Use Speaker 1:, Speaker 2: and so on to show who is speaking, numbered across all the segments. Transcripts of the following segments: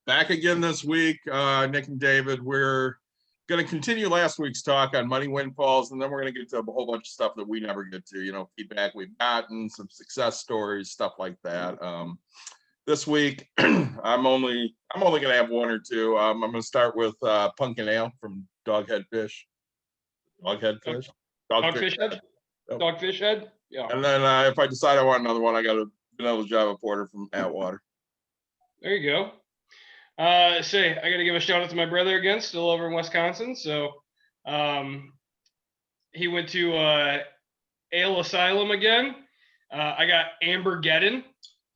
Speaker 1: Back again this week, Nick and David. We're going to continue last week's talk on money windfalls, and then we're going to get to a whole bunch of stuff that we never get to. Feedback we've gotten, some success stories, stuff like that. This week, I'm only going to have one or two. I'm going to start with Pumpkin Ale from Doghead Fish. Dogfish Head. Dogfish Head. Yeah. And then if I decide I want another one, I got a vanilla Java Porter from Atwater.
Speaker 2: There you go. I got to give a shout out to my brother again, still over in Wisconsin. So he went to Ale Asylum again. I got Ambergeddon,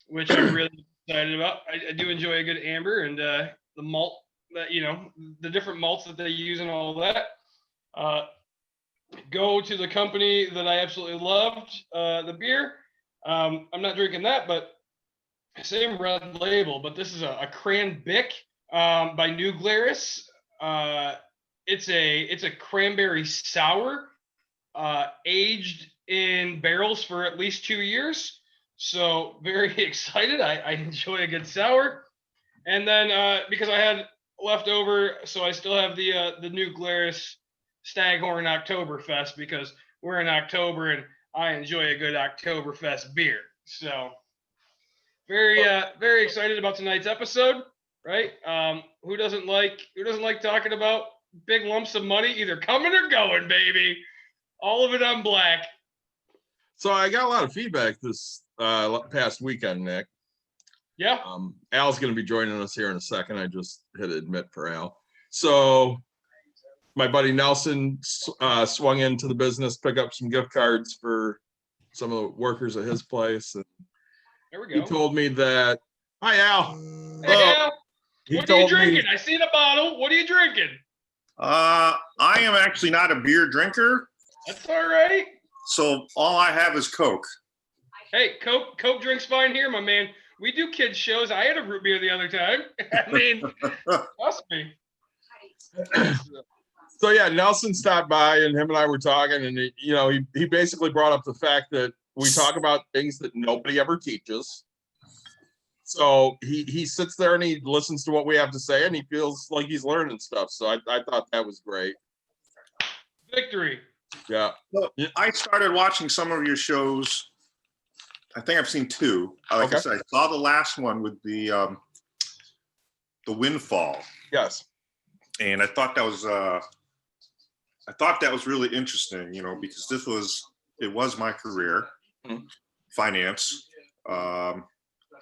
Speaker 2: which I'm really excited about. I do enjoy a good amber and the malt that, the different malts that they use and all that. Go to the company that I absolutely loved, the beer. I'm not drinking that, but same red label, but this is a Cranbic by New Glarus. It's a cranberry sour, aged in barrels for at least 2 years. So very excited. I enjoy a good sour. And then because I had leftover, so I still have the New Glarus Staghorn Oktoberfest because we're in October and I enjoy a good Oktoberfest beer. So very excited about tonight's episode, right? Who doesn't like talking about big lumps of money either coming or going, baby? All of it on black.
Speaker 1: So I got a lot of feedback this past weekend, Nick.
Speaker 2: Yeah.
Speaker 1: Al's going to be joining us here in a second. I just hit admit for Al. So my buddy Nelson swung into the business, pick up some gift cards for some of the workers at his place. And
Speaker 2: there we go.
Speaker 1: He told me that, hi, Al.
Speaker 2: Hey, Al. What are you drinking? I see the bottle. What are you drinking?
Speaker 3: I am actually not a beer drinker.
Speaker 2: That's all right.
Speaker 3: So all I have is Coke.
Speaker 2: Hey, Coke drinks fine here, my man. We do kids shows. I had a root beer the other time. I mean, trust me.
Speaker 1: So yeah, Nelson stopped by and him and I were talking, and he basically brought up the fact that we talk about things that nobody ever teaches. So he sits there and he listens to what we have to say, and he feels like he's learning stuff. So I thought that was great.
Speaker 2: Victory.
Speaker 1: Yeah.
Speaker 3: Well, I started watching some of your shows. I think I've seen two. Like I said, I saw the last one with the Windfall.
Speaker 1: Yes.
Speaker 3: And I thought that was really interesting, because it was my career, finance,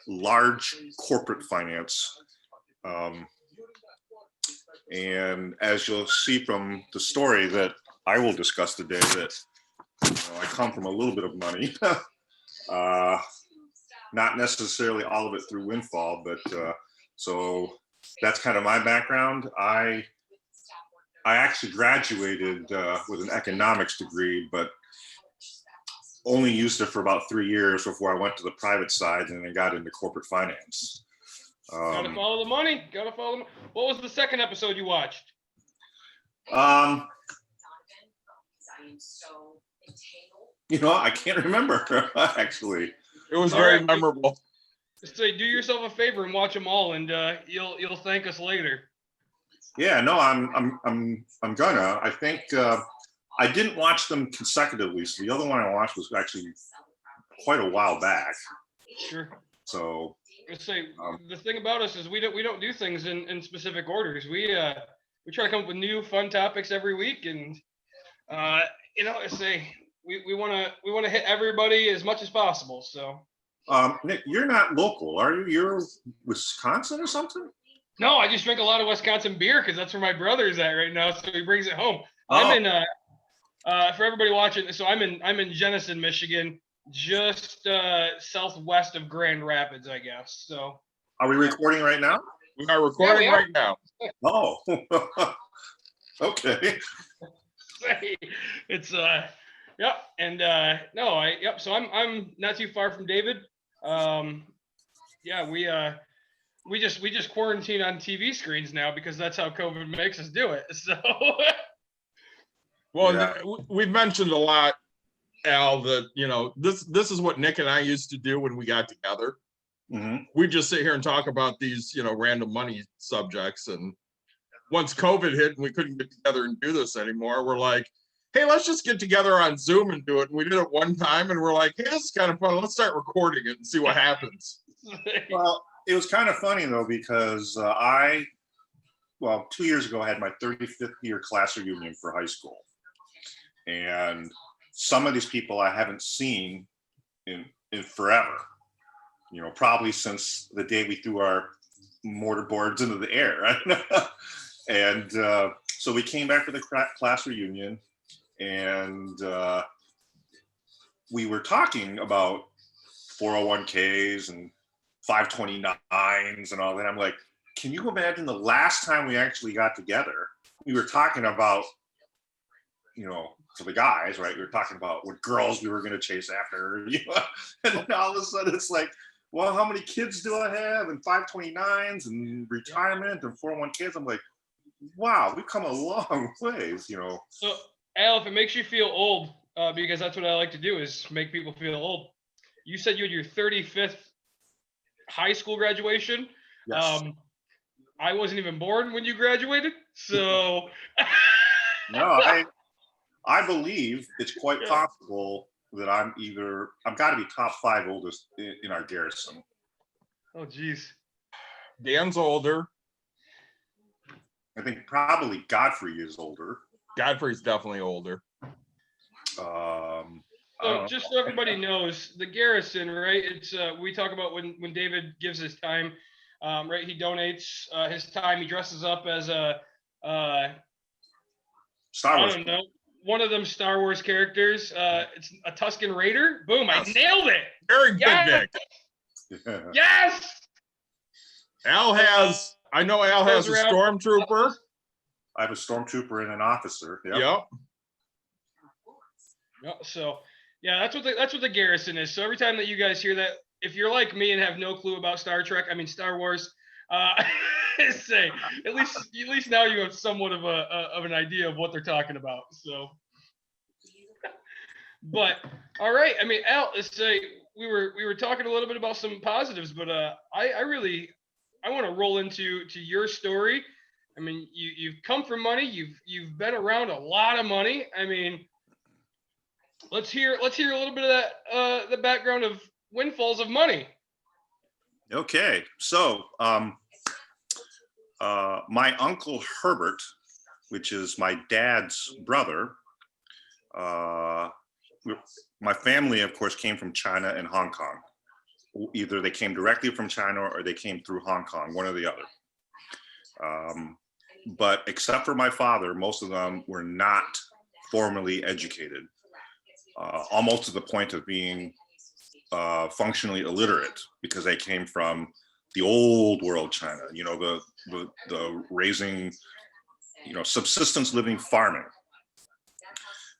Speaker 3: large corporate finance. And as you'll see from the story that I will discuss today, that I come from a little bit of money, not necessarily all of it through Windfall, but so that's kind of my background. I actually graduated with an economics degree, but only used it for about 3 years before I went to the private side and then got into corporate finance.
Speaker 2: Gotta follow the money. What was the second episode you watched?
Speaker 3: I can't remember, actually.
Speaker 1: It was very memorable.
Speaker 2: So do yourself a favor and watch them all, and you'll thank us later.
Speaker 3: Yeah, no, I'm gonna. I think I didn't watch them consecutively, so the other one I watched was actually quite a while back.
Speaker 2: Sure.
Speaker 3: So
Speaker 2: the thing about us is we don't do things in specific orders. We try to come up with new fun topics every week, and we want to hit everybody as much as possible. So.
Speaker 3: Nick, you're not local, are you? You're Wisconsin or something?
Speaker 2: No, I just drink a lot of Wisconsin beer because that's where my brother is at right now, so he brings it home.
Speaker 3: Oh.
Speaker 2: I'm in for everybody watching. So I'm in Jenison, Michigan, just southwest of Grand Rapids, I guess. So.
Speaker 3: Are we recording right now?
Speaker 1: We are recording right now.
Speaker 3: Oh. Okay.
Speaker 2: It's yep, and so I'm not too far from David. We just quarantine on TV screens now because that's how COVID makes us do it. So
Speaker 1: well, yeah. We've mentioned a lot, Al, that this is what Nick and I used to do when we got together.
Speaker 3: Mhm.
Speaker 1: we just sit here and talk about these, random money subjects. And once COVID hit and we couldn't get together and do this anymore, we're like, hey, let's just get together on Zoom and do it. And we did it one time and we're like, hey, this is kind of fun. Let's start recording it and see what happens.
Speaker 3: Well, it was kind of funny though, because 2 years ago, I had my 35th year class reunion for high school. And some of these people I haven't seen in forever, probably since the day we threw our mortar boards into the air. And so we came back for the class reunion, and we were talking about 401ks and 529s and all that. I'm like, can you imagine the last time we actually got together? We were talking about, for the guys, right? We were talking about what girls we were going to chase after, and then all of a sudden it's like, well, how many kids do I have? And 529s and retirement and 401ks. I'm like, wow, we've come a long ways,
Speaker 2: So, Al, if it makes you feel old, because that's what I like to do is make people feel old. You said you had your 35th high school graduation.
Speaker 3: Yes.
Speaker 2: I wasn't even born when you graduated, so.
Speaker 3: No, I believe it's quite possible that I've got to be top 5 oldest in our garrison.
Speaker 2: Oh, geez.
Speaker 1: Dan's older.
Speaker 3: I think probably Godfrey is older.
Speaker 1: Godfrey's definitely older.
Speaker 2: So just so everybody knows, the garrison, right? It's we talk about when David gives his time, right? He donates his time. He dresses up as a
Speaker 3: Star Wars.
Speaker 2: I don't know, one of them Star Wars characters. It's a Tusken Raider. Boom! I nailed it.
Speaker 1: Very good, Nick.
Speaker 2: Yes.
Speaker 1: I know Al has a stormtrooper.
Speaker 3: I have a stormtrooper and an officer.
Speaker 1: Yep.
Speaker 2: So yeah, that's what the garrison is. So every time that you guys hear that, if you're like me and have no clue about Star Wars, say at least now you have somewhat of an idea of what they're talking about. So, but all right, I mean, Al, let's say we were talking a little bit about some positives, but I want to roll into your story. I mean, you've come from money. You've been around a lot of money. I mean, let's hear a little bit of that the background of windfalls of money.
Speaker 3: Okay, so my uncle Herbert, which is my dad's brother, my family, of course, came from China and Hong Kong. Either they came directly from China or they came through Hong Kong, one or the other. But except for my father, most of them were not formally educated, almost to the point of being functionally illiterate, because they came from the old world China, the raising, subsistence living farming.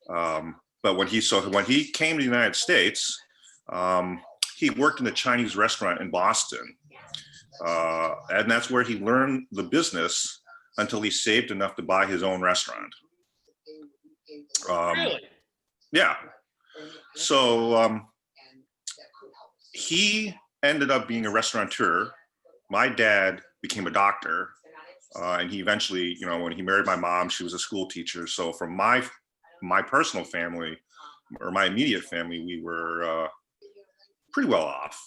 Speaker 3: But when he came to the United States, he worked in a Chinese restaurant in Boston. And that's where he learned the business until he saved enough to buy his own restaurant.
Speaker 2: Really?
Speaker 3: Yeah. So he ended up being a restaurateur. My dad became a doctor. And he eventually, when he married my mom, she was a school teacher. So from my personal family, or my immediate family, we were pretty well off.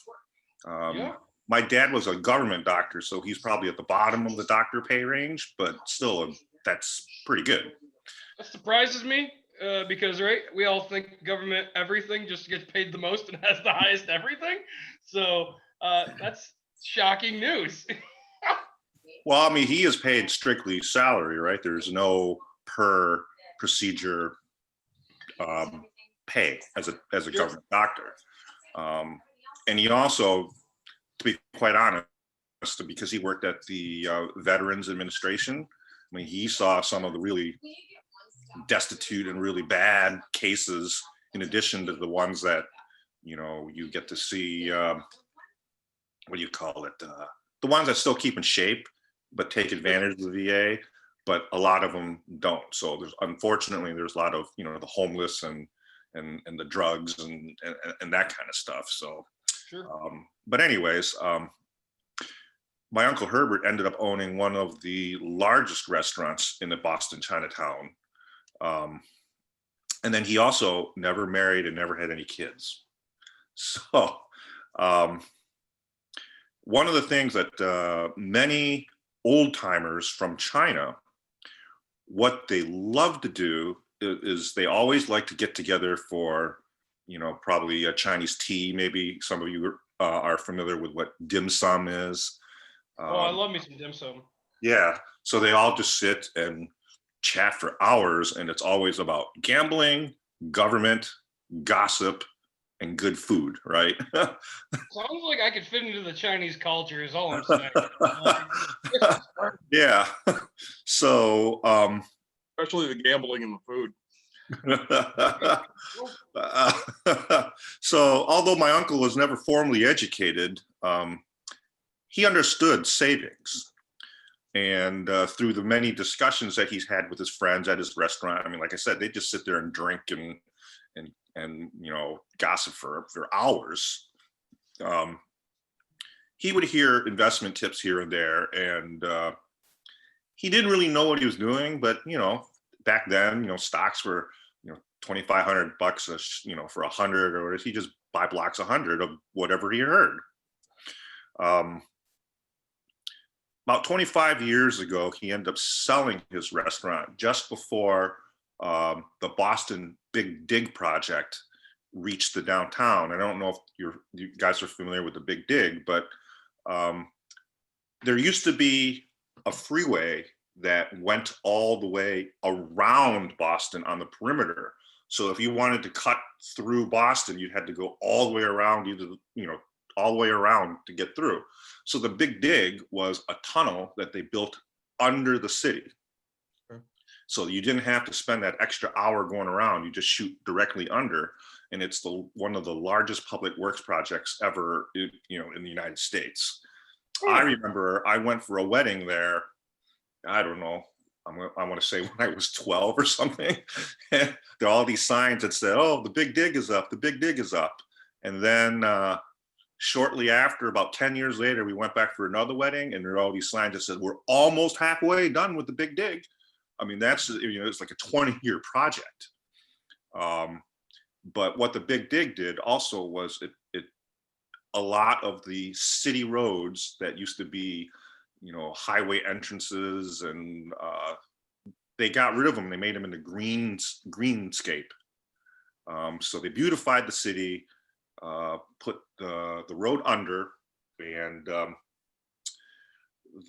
Speaker 3: My dad was a government doctor, so he's probably at the bottom of the doctor pay range, but still, that's pretty good.
Speaker 2: That surprises me because, right, we all think government everything just gets paid the most and has the highest everything. So that's shocking news.
Speaker 3: Well, I mean, he is paid strictly salary, right? There's no per procedure pay as a government doctor. And he also, to be quite honest, because he worked at the Veterans Administration, I mean, he saw some of the really destitute and really bad cases, in addition to the ones that, you get to see, what do you call it? The ones that still keep in shape, but take advantage of the VA, but a lot of them don't. So unfortunately, there's a lot of, the homeless and the drugs and that kind of stuff. So
Speaker 2: Sure.
Speaker 3: But anyways, my Uncle Herbert ended up owning one of the largest restaurants in the Boston Chinatown. And then he also never married and never had any kids. So one of the things that many old timers from China, what they love to do is they always like to get together for, probably a Chinese tea. Maybe some of you are familiar with what dim sum is.
Speaker 2: I love me some dim sum.
Speaker 3: Yeah. So they all just sit and chat for hours, and it's always about gambling, government, gossip, and good food, right?
Speaker 2: Sounds like I could fit into the Chinese culture is all I'm saying.
Speaker 3: Yeah. So,
Speaker 1: Especially the gambling and the food.
Speaker 3: So although my uncle was never formally educated, he understood savings. And through the many discussions that he's had with his friends at his restaurant, I mean, like I said, they just sit there and drink and gossip for hours. He would hear investment tips here and there, and he didn't really know what he was doing. But back then, stocks were $2,500 for 100, or he just buy blocks 100 of whatever he heard. About 25 years ago, he ended up selling his restaurant just before the Boston Big Dig project reached the downtown. I don't know if you guys are familiar with the Big Dig, but there used to be a freeway that went all the way around Boston on the perimeter. So if you wanted to cut through Boston, you had to go all the way around, all the way around to get through. So the Big Dig was a tunnel that they built under the city. Okay. So you didn't have to spend that extra hour going around. You just shoot directly under, and it's one of the largest public works projects ever, in the United States. I remember I went for a wedding there. I don't know. I want to say when I was 12 or something. There are all these signs that said, "Oh, the Big Dig is up. The Big Dig is up." And then shortly after, about 10 years later, we went back for another wedding, and there are all these signs that said, "We're almost halfway done with the Big Dig." I mean, that's, it's like a 20-year project. But what the Big Dig did also was a lot of the city roads that used to be, highway entrances, and they got rid of them. They made them into greenscape. So they beautified the city, put the road under, and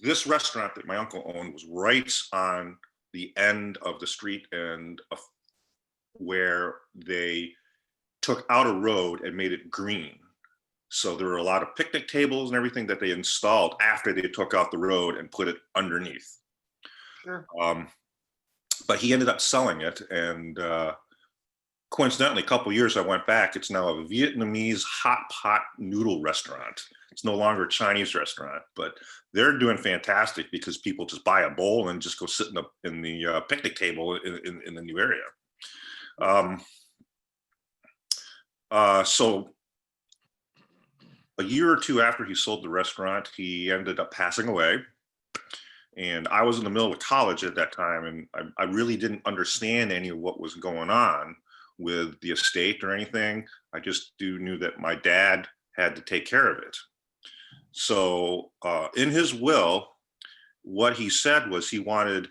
Speaker 3: this restaurant that my uncle owned was right on the end of the street, and where they took out a road and made it green. So there were a lot of picnic tables and everything that they installed after they took out the road and put it underneath.
Speaker 2: Sure.
Speaker 3: But he ended up selling it, and coincidentally, a couple of years I went back, it's now a Vietnamese hot pot noodle restaurant. It's no longer a Chinese restaurant, but they're doing fantastic because people just buy a bowl and just go sit in the picnic table in the new area. So a year or two after he sold the restaurant, he ended up passing away. And I was in the middle of college at that time, and I really didn't understand any of what was going on with the estate or anything. I just knew that my dad had to take care of it. So in his will, what he said was he wanted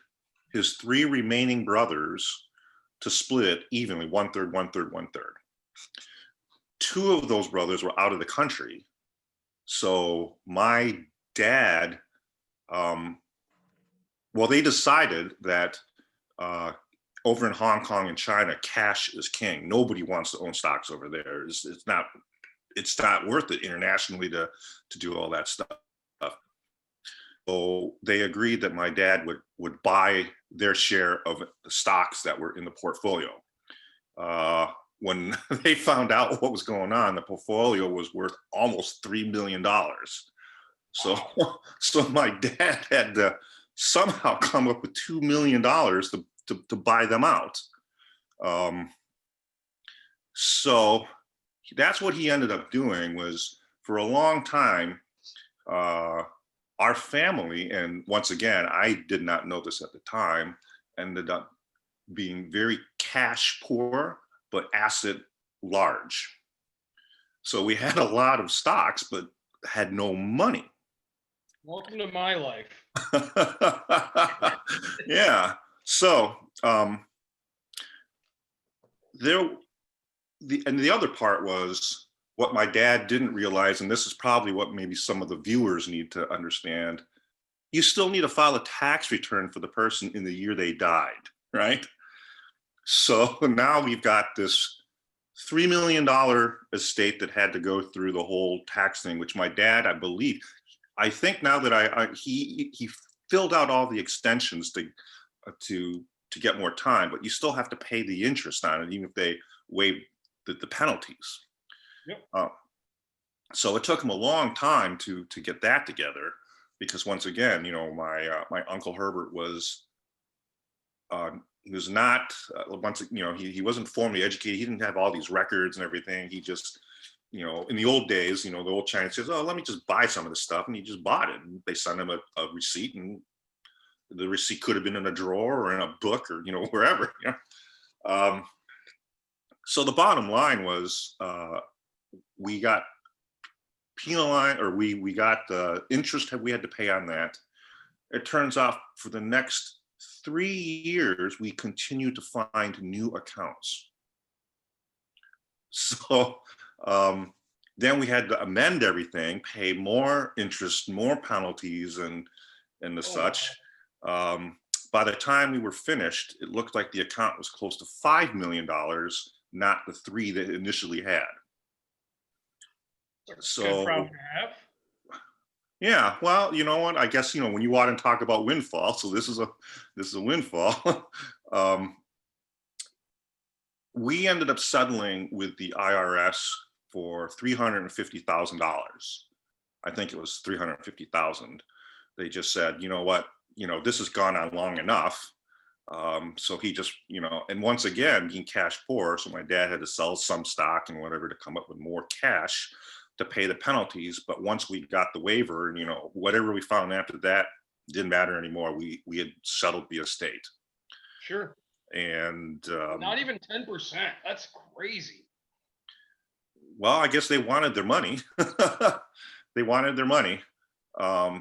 Speaker 3: his 3 remaining brothers to split evenly, 1/3, 1/3, 1/3. 2 of those brothers were out of the country. So my dad, they decided that over in Hong Kong and China, cash is king. Nobody wants to own stocks over there. It's not worth it internationally to do all that stuff. So they agreed that my dad would buy their share of the stocks that were in the portfolio. When they found out what was going on, the portfolio was worth almost $3 million. So my dad had to somehow come up with $2 million to buy them out. So that's what he ended up doing, was for a long time, our family, and once again, I did not know this at the time, ended up being very cash poor, but asset large. So we had a lot of stocks, but had no money.
Speaker 2: Welcome to my life.
Speaker 3: Yeah. So the other part was what my dad didn't realize, and this is probably what maybe some of the viewers need to understand. You still need to file a tax return for the person in the year they died, right? So now we've got this $3 million estate that had to go through the whole tax thing, which my dad, I think now that he filled out all the extensions to get more time, but you still have to pay the interest on it, even if they waive the penalties.
Speaker 2: Yep.
Speaker 3: So it took him a long time to get that together, because once again, my Uncle Herbert was he was not he wasn't formally educated. He didn't have all these records and everything. He just, in the old days, the old Chinese says, oh, let me just buy some of this stuff, and he just bought it, and they sent him a receipt, and the receipt could have been in a drawer or in a book or wherever. So the bottom line was we got penalized, or we got the interest we had to pay on that. It turns out for the next 3 years, we continued to find new accounts. So then we had to amend everything, pay more interest, more penalties, and the such. By the time we were finished, it looked like the account was close to $5 million, not the 3 that it initially had. So,
Speaker 2: good problem to have.
Speaker 3: Yeah, well, you know what? I guess when you want to talk about windfall, so this is a windfall. We ended up settling with the IRS for $350,000. I think it was $350,000. They just said, you know what? This has gone on long enough. So he just, and once again, being cash poor, so my dad had to sell some stock and whatever to come up with more cash to pay the penalties. But once we got the waiver, and whatever we found after that didn't matter anymore. We had settled the estate.
Speaker 2: Sure.
Speaker 3: And
Speaker 2: not even 10%. That's crazy.
Speaker 3: Well, I guess they wanted their money. They wanted their money.
Speaker 2: Yeah.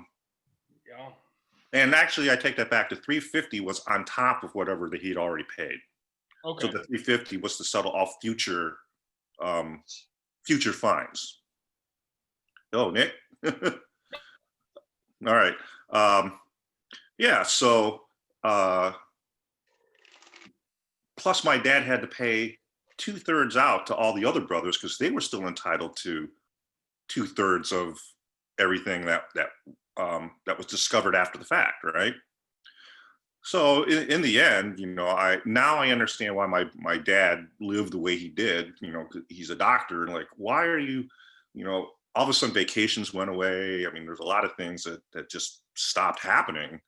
Speaker 3: And actually, I take that back. The 350 was on top of whatever that he'd already paid.
Speaker 2: Okay.
Speaker 3: So the 350 was to settle all future fines. Oh, Nick. All right. Yeah. So plus, my dad had to pay 2/3 out to all the other brothers because they were still entitled to 2/3 of everything that was discovered after the fact, right? So in the end, I understand why my dad lived the way he did. He's a doctor, and like, why are you, all of a sudden vacations went away. I mean, there's a lot of things that just stopped happening.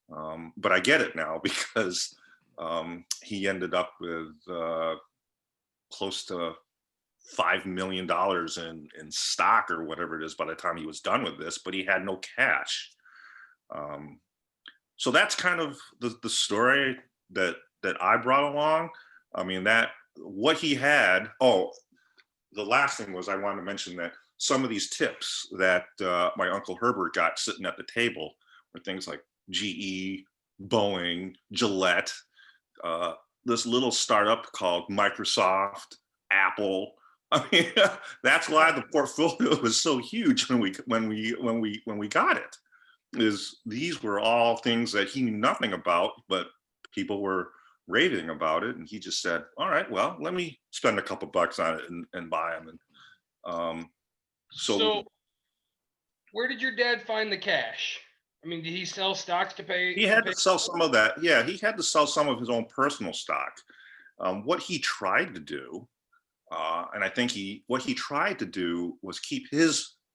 Speaker 3: But I get it now because he ended up with close to $5 million in stock or whatever it is by the time he was done with this, but he had no cash. So that's kind of the story that I brought along. I mean, that what he had. Oh, the last thing was I wanted to mention that some of these tips that my Uncle Herbert got sitting at the table were things like GE, Boeing, Gillette, this little startup called Microsoft, Apple. I mean, that's why the portfolio was so huge when we got it. Is these were all things that he knew nothing about, but people were raving about it, and he just said, "All right, well, let me spend a couple bucks on it and buy them." And
Speaker 2: so, where did your dad find the cash? I mean, did he sell stocks to pay?
Speaker 3: He had to sell some of that. Yeah, he had to sell some of his own personal stock. What he tried to do, and I think what he tried to do was keep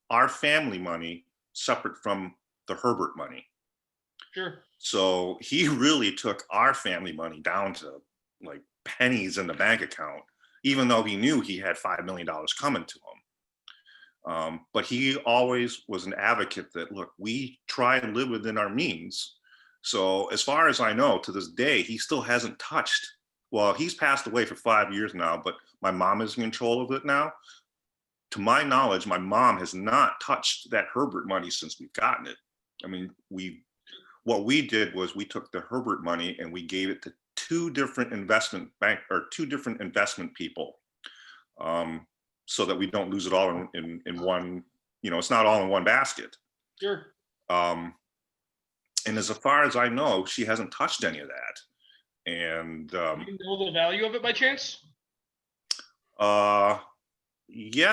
Speaker 3: our family money separate from the Herbert money.
Speaker 2: Sure. So
Speaker 3: he really took our family money down to like pennies in the bank account, even though he knew he had $5 million coming to But he always was an advocate that, look, we try and live within our means. So as far as I know, to this day, he still hasn't touched. Well, he's passed away for 5 years now, but my mom is in control of it now. To my knowledge, my mom has not touched that Herbert money since we've gotten it. I mean, what we did was we took the Herbert money and we gave it to two different investment people, so that we don't lose it all in one. It's not all in one basket.
Speaker 2: Sure.
Speaker 3: And as far as I know, she hasn't touched any of that. And
Speaker 2: Do you know the value of it by chance?
Speaker 3: yeah,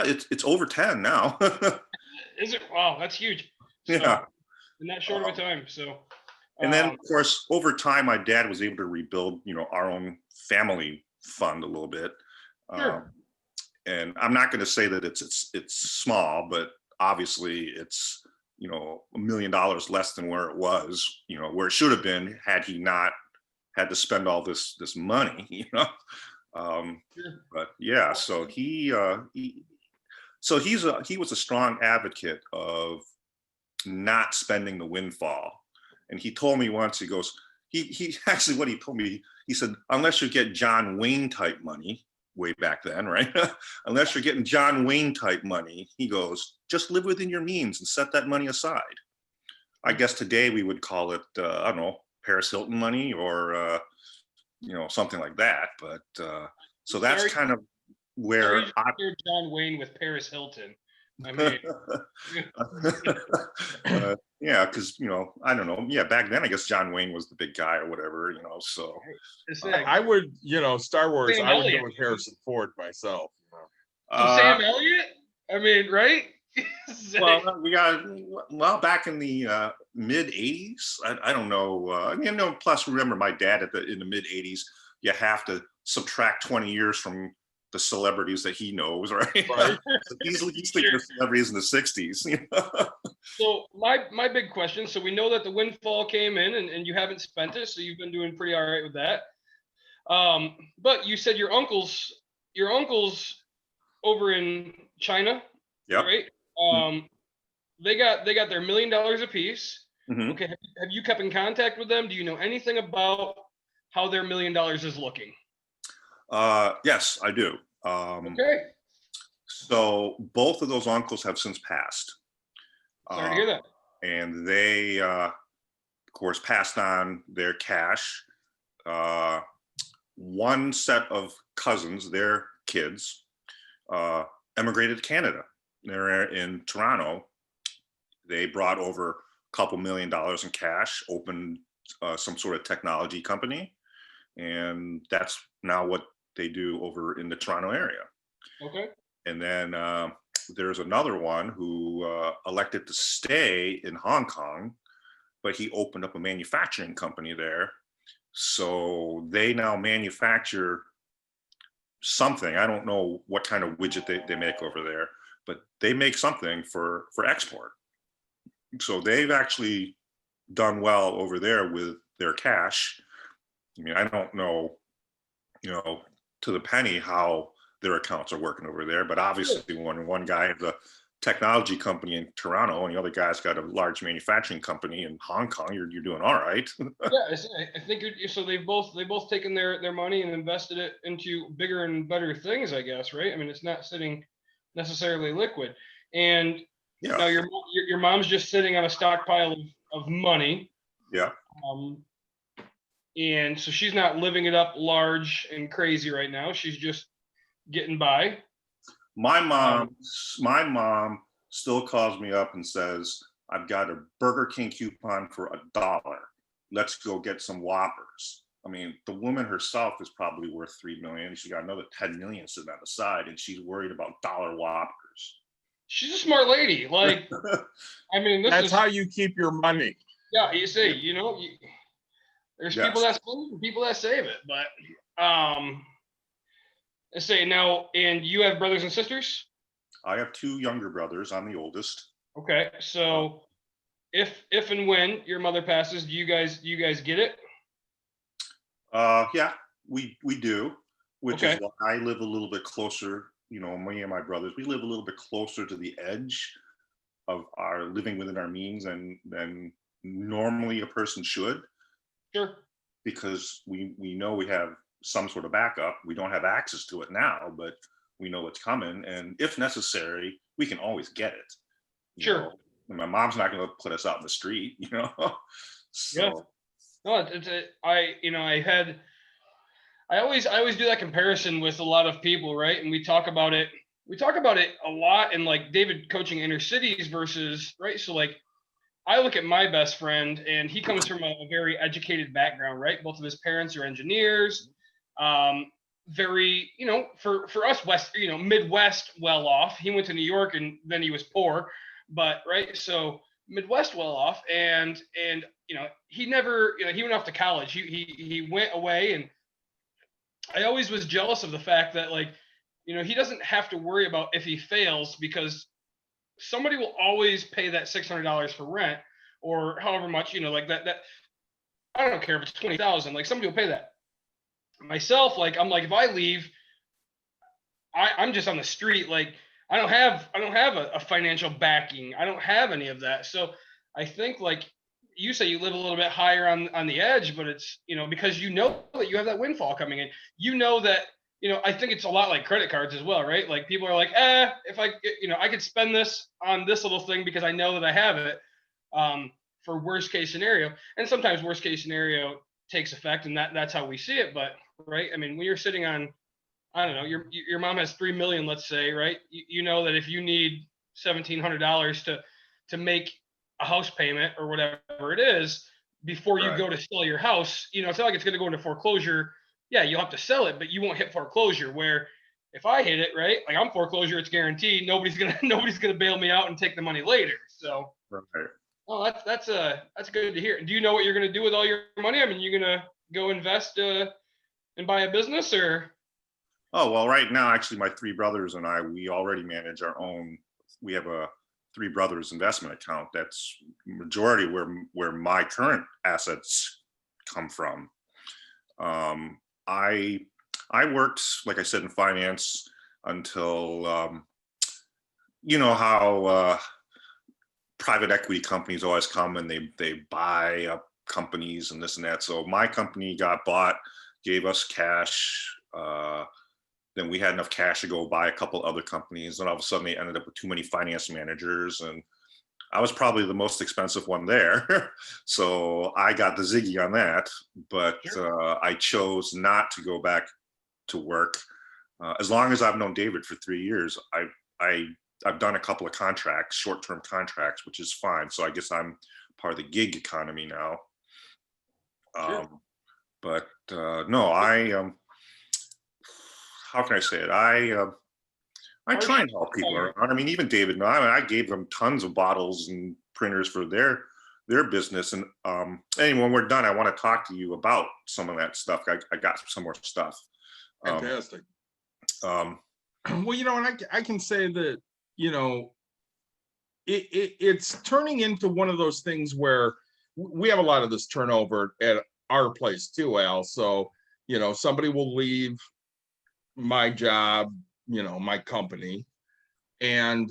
Speaker 3: it's over 10 now.
Speaker 2: Is it? Wow, that's huge. So,
Speaker 3: Yeah.
Speaker 2: in that short of a time. So.
Speaker 3: And then, of course, over time, my dad was able to rebuild, our own family fund a little bit.
Speaker 2: Sure.
Speaker 3: And I'm not going to say that it's small, but obviously it's $1 million less than where it was, where it should have been had he not had to spend all this money.
Speaker 2: Sure.
Speaker 3: But yeah, so he was a strong advocate of not spending the windfall. And he told me once, he goes, he actually, what he told me, he said, unless you get John Wayne type money, way back then, right? Unless you're getting John Wayne type money, he goes, just live within your means and set that money aside. I guess today we would call it, I don't know, Paris Hilton money or, something like that. But so that's kind of where
Speaker 2: John Wayne with Paris Hilton. I mean,
Speaker 3: yeah, because I don't know. Yeah, back then I guess John Wayne was the big guy or whatever. So
Speaker 1: I would, Star Wars.
Speaker 2: Sam
Speaker 1: I would
Speaker 2: Elliott.
Speaker 1: go with Harrison Ford myself.
Speaker 2: Sam Elliott. I mean, right?
Speaker 3: Well, back in the mid '80s. I don't know. Plus, remember my dad in the mid '80s. You have to subtract 20 years from the celebrities that he knows, right?
Speaker 1: Right.
Speaker 3: So he's thinking of celebrities in the 60s.
Speaker 2: So my big question, so we know that the windfall came in and you haven't spent it, so you've been doing pretty all right with that. But you said your uncles over in China,
Speaker 3: Yep.
Speaker 2: right? They got their $1 million apiece.
Speaker 3: Mm-hmm.
Speaker 2: Okay, have you kept in contact with them? Do you know anything about how their $1 million is looking?
Speaker 3: Yes, I do.
Speaker 2: Okay.
Speaker 3: So both of those uncles have since passed.
Speaker 2: Sorry to hear that.
Speaker 3: And they, of course, passed on their cash. One set of cousins, their kids, emigrated to Canada. They're in Toronto. They brought over a couple $1 million in cash, opened some sort of technology company. And that's now what they do over in the Toronto area.
Speaker 2: Okay.
Speaker 3: And then there's another one who elected to stay in Hong Kong, but he opened up a manufacturing company there. So they now manufacture something. I don't know what kind of widget they make over there, but they make something for export. So they've actually done well over there with their cash. I mean, I don't know, to the penny how their accounts are working over there, but obviously when one guy has a technology company in Toronto and the other guy's got a large manufacturing company in Hong Kong, you're doing all right.
Speaker 2: Yeah, I think so. They've both taken their money and invested it into bigger and better things, I guess, right? I mean, it's not sitting necessarily liquid. And
Speaker 3: Yeah.
Speaker 2: now your mom's just sitting on a stockpile of money.
Speaker 3: Yeah.
Speaker 2: And so she's not living it up large and crazy right now. She's just getting by.
Speaker 3: My mom still calls me up and says, I've got a Burger King coupon for $1. Let's go get some Whoppers. I mean, the woman herself is probably worth $3 million. She got another 10 million sitting on the side, and she's worried about $1 Whoppers.
Speaker 2: She's a smart lady. Like, I mean,
Speaker 1: that's how you keep your money.
Speaker 2: Yeah, you see, there's
Speaker 3: Yes.
Speaker 2: people that spend it and people that save it, but let's say now, and you have brothers and sisters?
Speaker 3: I have 2 younger brothers. I'm the oldest.
Speaker 2: Okay, so if and when your mother passes, do you guys get it?
Speaker 3: Yeah, we do, which
Speaker 2: Okay.
Speaker 3: is why I live a little bit closer, me and my brothers, we live a little bit closer to the edge of our living within our means than normally a person should,
Speaker 2: Sure.
Speaker 3: because we know we have some sort of backup. We don't have access to it now, but we know it's coming, and if necessary, we can always get it.
Speaker 2: Sure.
Speaker 3: And my mom's not going to put us out in the street, So.
Speaker 2: Yeah. No, I always do that comparison with a lot of people, right? And we talk about it a lot in like David coaching inner cities versus, right? So like I look at my best friend and he comes from a very educated background, right? Both of his parents are engineers. Very, for us Midwest well off. He went to New York and then he was poor, but right. So Midwest well off, and he never, he went off to college. He went away, and I always was jealous of the fact that like, he doesn't have to worry about if he fails, because somebody will always pay that $600 for rent or however much, like that I don't care if it's 20,000, like somebody will pay that. Myself, like I'm like, if I leave, I'm just on the street. Like I don't have a financial backing. I don't have any of that. So I think like you say, you live a little bit higher on the edge, but it's, because that you have that windfall coming in, that, I think it's a lot like credit cards as well, right? Like people are like, if I could spend this on this little thing because I know that I have it, for worst case scenario. And sometimes worst case scenario takes effect, and that's how we see it. But right, I mean, when you're sitting on, I don't know, your mom has 3 million, let's say, right? You know that if you need $1,700 to make a house payment or whatever it is before you go to sell your house, it's not like it's going to go into foreclosure. Yeah, you'll have to sell it, but you won't hit foreclosure. Where if I hit it, right, like I'm foreclosure, it's guaranteed. Nobody's gonna bail me out and take the money later. So, oh, that's good to hear. Do you know what you're gonna do with all your money? I mean, you're gonna go invest and buy a business, or?
Speaker 3: Oh, well, right now, actually, my three brothers and I, we already manage our own. We have a three brothers investment account. That's majority where my current assets come from. I worked, like I said, in finance until, how private equity companies always come and they buy up companies and this and that. So my company got bought, gave us cash. Then we had enough cash to go buy a couple other companies. And all of a sudden they ended up with too many finance managers. And I was probably the most expensive one there. So I got the ziggy on that, but I chose not to go back to work. As long as I've known David for 3 years, I've done a couple of contracts, short-term contracts, which is fine. So I guess I'm part of the gig economy now. But no, how can I say it? I try and help people around. I mean, even David, I gave them tons of bottles and printers for their business. And anyway, when we're done, I want to talk to you about some of that stuff. I got some more stuff.
Speaker 1: Fantastic. Well, and I can say that, it's turning into one of those things where we have a lot of this turnover at our place too, Al. So, somebody will leave my job, my company, and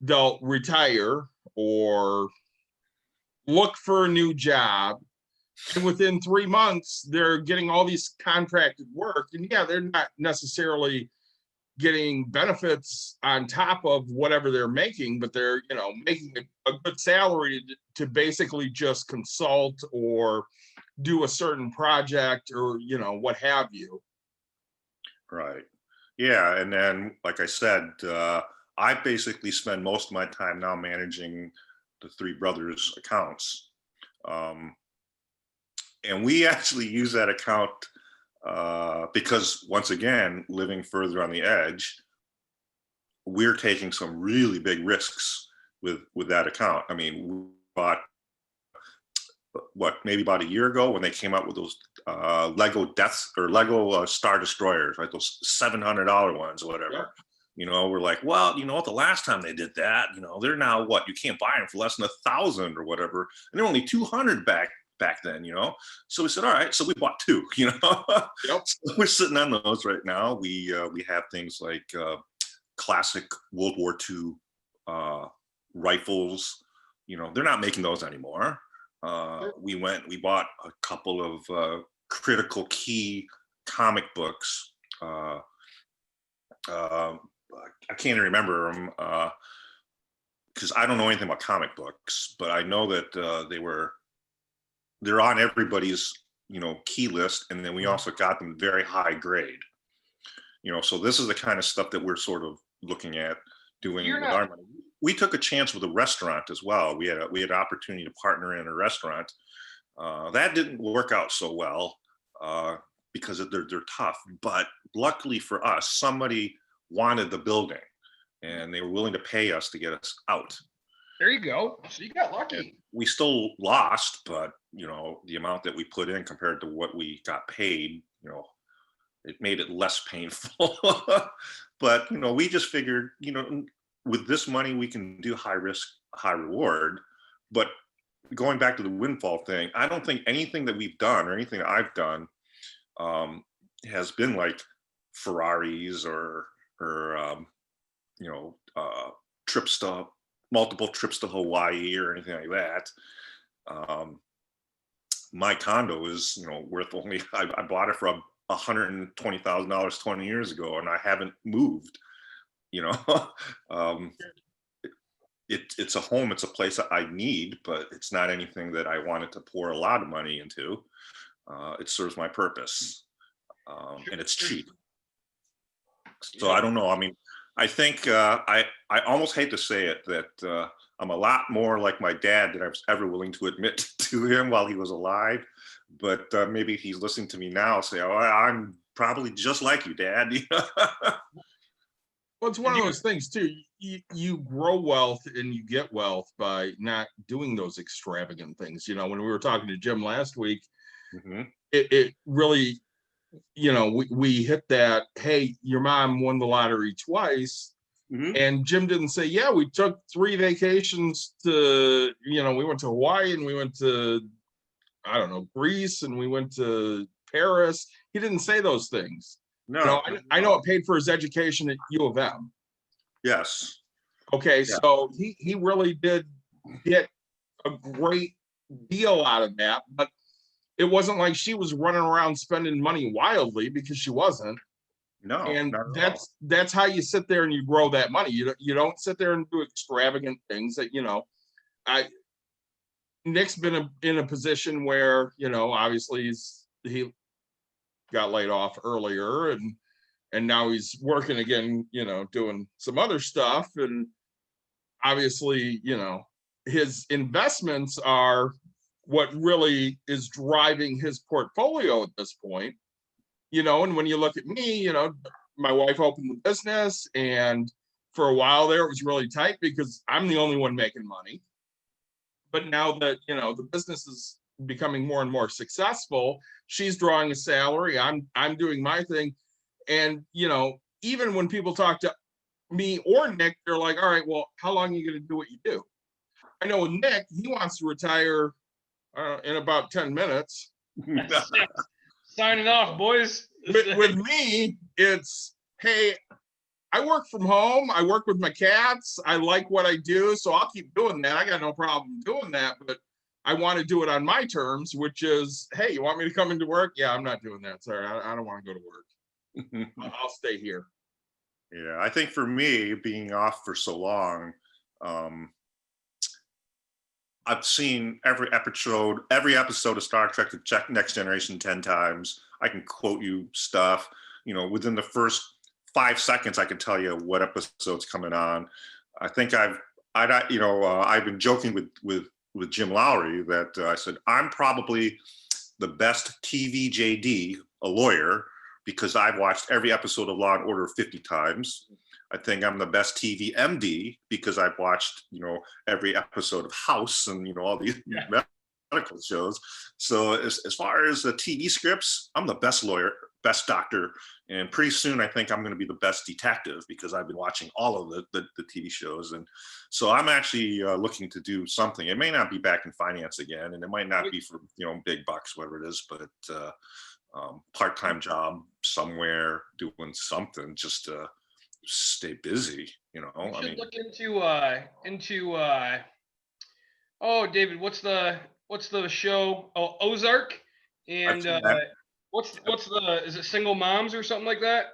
Speaker 1: they'll retire or look for a new job. And within 3 months, they're getting all these contracted work. And yeah, they're not necessarily getting benefits on top of whatever they're making, but they're, making a good salary to basically just consult or do a certain project or, what have you.
Speaker 3: Right. Yeah. And then, like I said, I basically spend most of my time now managing the three brothers' accounts. And we actually use that account because, once again, living further on the edge, we're taking some really big risks with that account. I mean, we bought maybe about a year ago when they came out with those Lego Lego Star Destroyers, right? Those $700 ones or whatever. Yeah. We're like, well, the last time they did that, they're now you can't buy them for less than 1,000 or whatever, and they're only 200 back back then, So we said, all right, so we bought two,
Speaker 1: Yep.
Speaker 3: So we're sitting on those right now. We have things like classic World War II rifles. They're not making those anymore. We bought a couple of critical key comic books. I can't even remember them because I don't know anything about comic books, but I know that they're on everybody's key list, and then we also got them very high grade. So this is the kind of stuff that we're sort of looking at doing with our money. We took a chance with a restaurant as well. We had an opportunity to partner in a restaurant. That didn't work out so well because they're tough. But luckily for us, somebody wanted the building, and they were willing to pay us to get us out.
Speaker 2: There you go. So you got lucky.
Speaker 3: And we still lost, but the amount that we put in compared to what we got paid, it made it less painful. But we just figured, with this money we can do high risk, high reward. But going back to the Windfall thing, I don't think anything that we've done or anything that I've done has been like Ferraris or multiple trips to Hawaii or anything like that. My condo is worth only, I bought it for $120,000 20 years ago, and I haven't moved. It's a home, it's a place that I need, but it's not anything that I wanted to pour a lot of money into. It serves my purpose, and it's cheap. So I don't know. I mean, I think I almost hate to say it that I'm a lot more like my dad than I was ever willing to admit to him while he was alive. But maybe he's listening to me now say, "Oh, I'm probably just like you, Dad."
Speaker 1: Well, it's one of those things too. You grow wealth and you get wealth by not doing those extravagant things. When we were talking to Jim last week, it really, we hit that, hey, your mom won the lottery twice. And Jim didn't say, yeah, we took 3 vacations to, we went to Hawaii and we went to, I don't know, Greece, and we went to Paris. He didn't say those things. No, I know it paid for his education at U of M.
Speaker 3: Yes.
Speaker 1: Okay, yeah. So he really did get a great deal out of that, but it wasn't like she was running around spending money wildly, because she wasn't.
Speaker 3: No,
Speaker 1: and that's how you sit there and you grow that money. You don't sit there and do extravagant things that Nick's been in a position where obviously he got laid off earlier, and now he's working again, doing some other stuff, and obviously his investments are what really is driving his portfolio at this point. And when you look at me, my wife opened the business, and for a while there it was really tight because I'm the only one making money. But now that the business is becoming more and more successful, she's drawing a salary, I'm doing my thing. And even when people talk to me or Nick, they're like, all right, well, how long are you going to do what you do? I know with Nick, he wants to retire in about 10 minutes.
Speaker 2: Signing off, boys.
Speaker 1: With me, it's, hey, I work from home. I work with my cats. I like what I do, so I'll keep doing that. I got no problem doing that, but I want to do it on my terms, which is, hey, you want me to come into work? Yeah, I'm not doing that. Sorry, I don't want to go to work. I'll stay here.
Speaker 3: Yeah, I think for me, being off for so long, I've seen every episode of Star Trek: The Next Generation 10 times. I can quote you stuff. Within the first 5 seconds, I can tell you what episode's coming on. I think I've been joking with Jim Lowry that I said I'm probably the best TV JD, a lawyer, because I've watched every episode of Law and Order 50 times. I think I'm the best TV MD because I've watched, every episode of House and, all these medical shows. So as far as the TV scripts, I'm the best lawyer best doctor, and pretty soon I think I'm going to be the best detective because I've been watching all of the TV shows, and so I'm actually looking to do something. It may not be back in finance again, and it might not be for big bucks, whatever it is, but part-time job somewhere doing something just to stay busy.
Speaker 2: You should look oh, David, what's the show? Oh, Ozark. And what's is it Single Moms or something like that?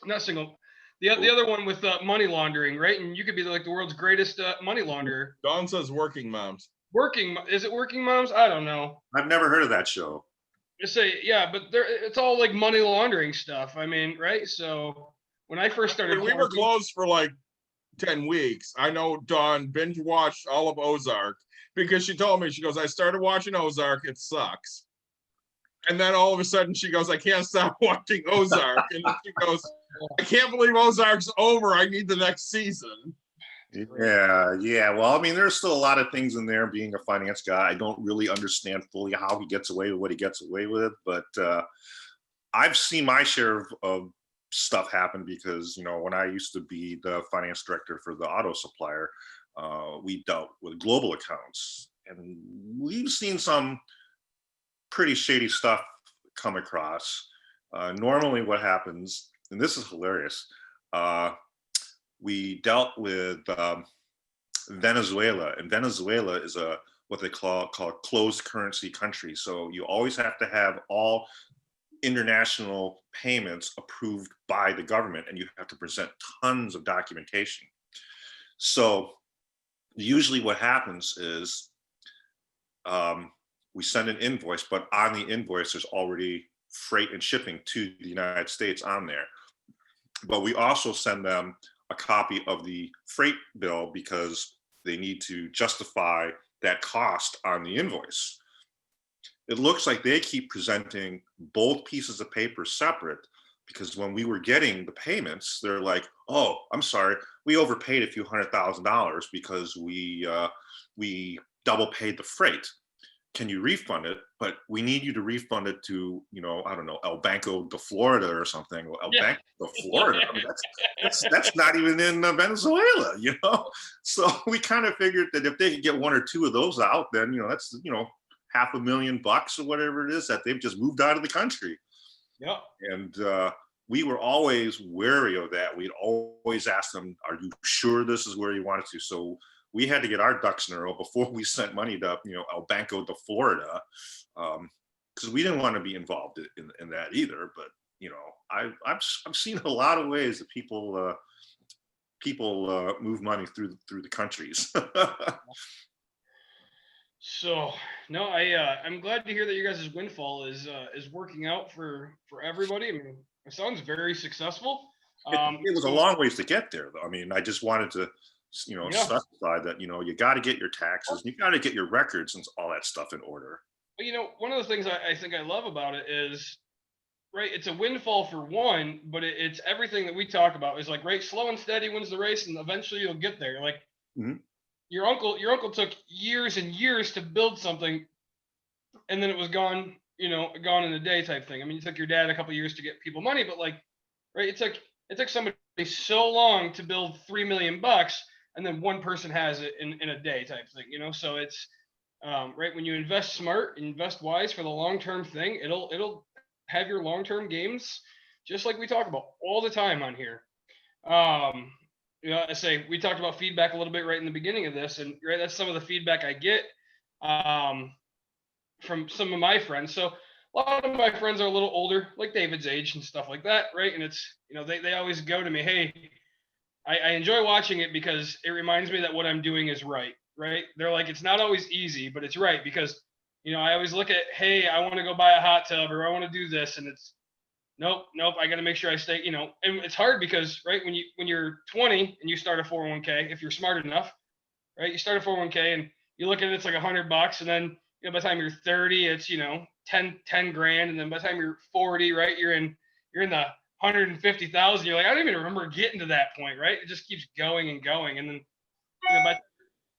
Speaker 2: Not single. The other one with money laundering, right? And you could be like the world's greatest money launderer.
Speaker 1: Dawn says Working Moms.
Speaker 2: Is it Working Moms? I don't know.
Speaker 3: I've never heard of that show.
Speaker 2: Just say, yeah, but it's all like money laundering stuff. I mean, right? So when I first started,
Speaker 1: we were closed for like 10 weeks. I know Dawn binge watched all of Ozark because she told me, she goes, I started watching Ozark, it sucks. And then all of a sudden she goes, I can't stop watching Ozark. And then she goes, I can't believe Ozark's over. I need the next season.
Speaker 3: Yeah. Well, I mean, there's still a lot of things in there. Being a finance guy, I don't really understand fully how he gets away with what he gets away with, but I've seen my share of stuff happen because, when I used to be the finance director for the auto supplier, we dealt with global accounts, and we've seen some pretty shady stuff come across. Normally what happens, and this is hilarious, we dealt with Venezuela, and Venezuela is what they call closed currency country. So you always have to have all international payments approved by the government, and you have to present tons of documentation. So usually what happens is we send an invoice, but on the invoice there's already freight and shipping to the United States on there. But we also send them a copy of the freight bill because they need to justify that cost on the invoice. It looks like they keep presenting both pieces of paper separate, because when we were getting the payments, they're like, oh, I'm sorry, we overpaid a few $100,000 because we double paid the freight. Can you refund it? But we need you to refund it to, I don't know, El Banco de Florida or something. Well, Banco de Florida, I mean, that's not even in Venezuela, So we kind of figured that if they could get one or two of those out, then, that's, $500,000 or whatever it is that they've just moved out of the country.
Speaker 2: Yeah.
Speaker 3: And we were always wary of that. We'd always ask them, are you sure this is where you want it to? So we had to get our ducks in a row before we sent money to, El Banco de Florida, because we didn't want to be involved in that either. But I've seen a lot of ways that people move money through the countries.
Speaker 2: So no, I'm glad to hear that you guys' Windfall is working out for everybody. I mean, it sounds very successful.
Speaker 3: It was a long ways to get there, though. I mean, I just wanted to specify that, you got to get your taxes, you got to get your records and all that stuff in order.
Speaker 2: But, one of the things I think I love about it is, right, it's a windfall for one, but it's everything that we talk about is like, right, slow and steady wins the race, and eventually you'll get there. Like, your uncle took years and years to build something, and then it was gone, gone in a day type thing. I mean, it took your dad a couple of years to get people money, but like, right, it took somebody so long to build $3 million, and then one person has it in a day type thing, So it's right, when you invest smart, invest wise for the long-term thing, it'll have your long-term gains, just like we talk about all the time on here. I say we talked about feedback a little bit right in the beginning of this, and right, that's some of the feedback I get from some of my friends. So a lot of my friends are a little older, like David's age and stuff like that, right? And it's, they always go to me, hey, I enjoy watching it because it reminds me that what I'm doing is right? They're like, it's not always easy, but it's right, because, I always look at, hey, I want to go buy a hot tub, or I want to do this, and it's, nope, I got to make sure I stay, and it's hard because, right, when you're 20 and you start a 401k, if you're smart enough, right, you start a 401k and you look at it, it's like $100, and then, by the time you're 30, it's, 10 grand, and then by the time you're 40, right, you're in the 150,000. You're like, I don't even remember getting to that point, right? It just keeps going and going, and then, by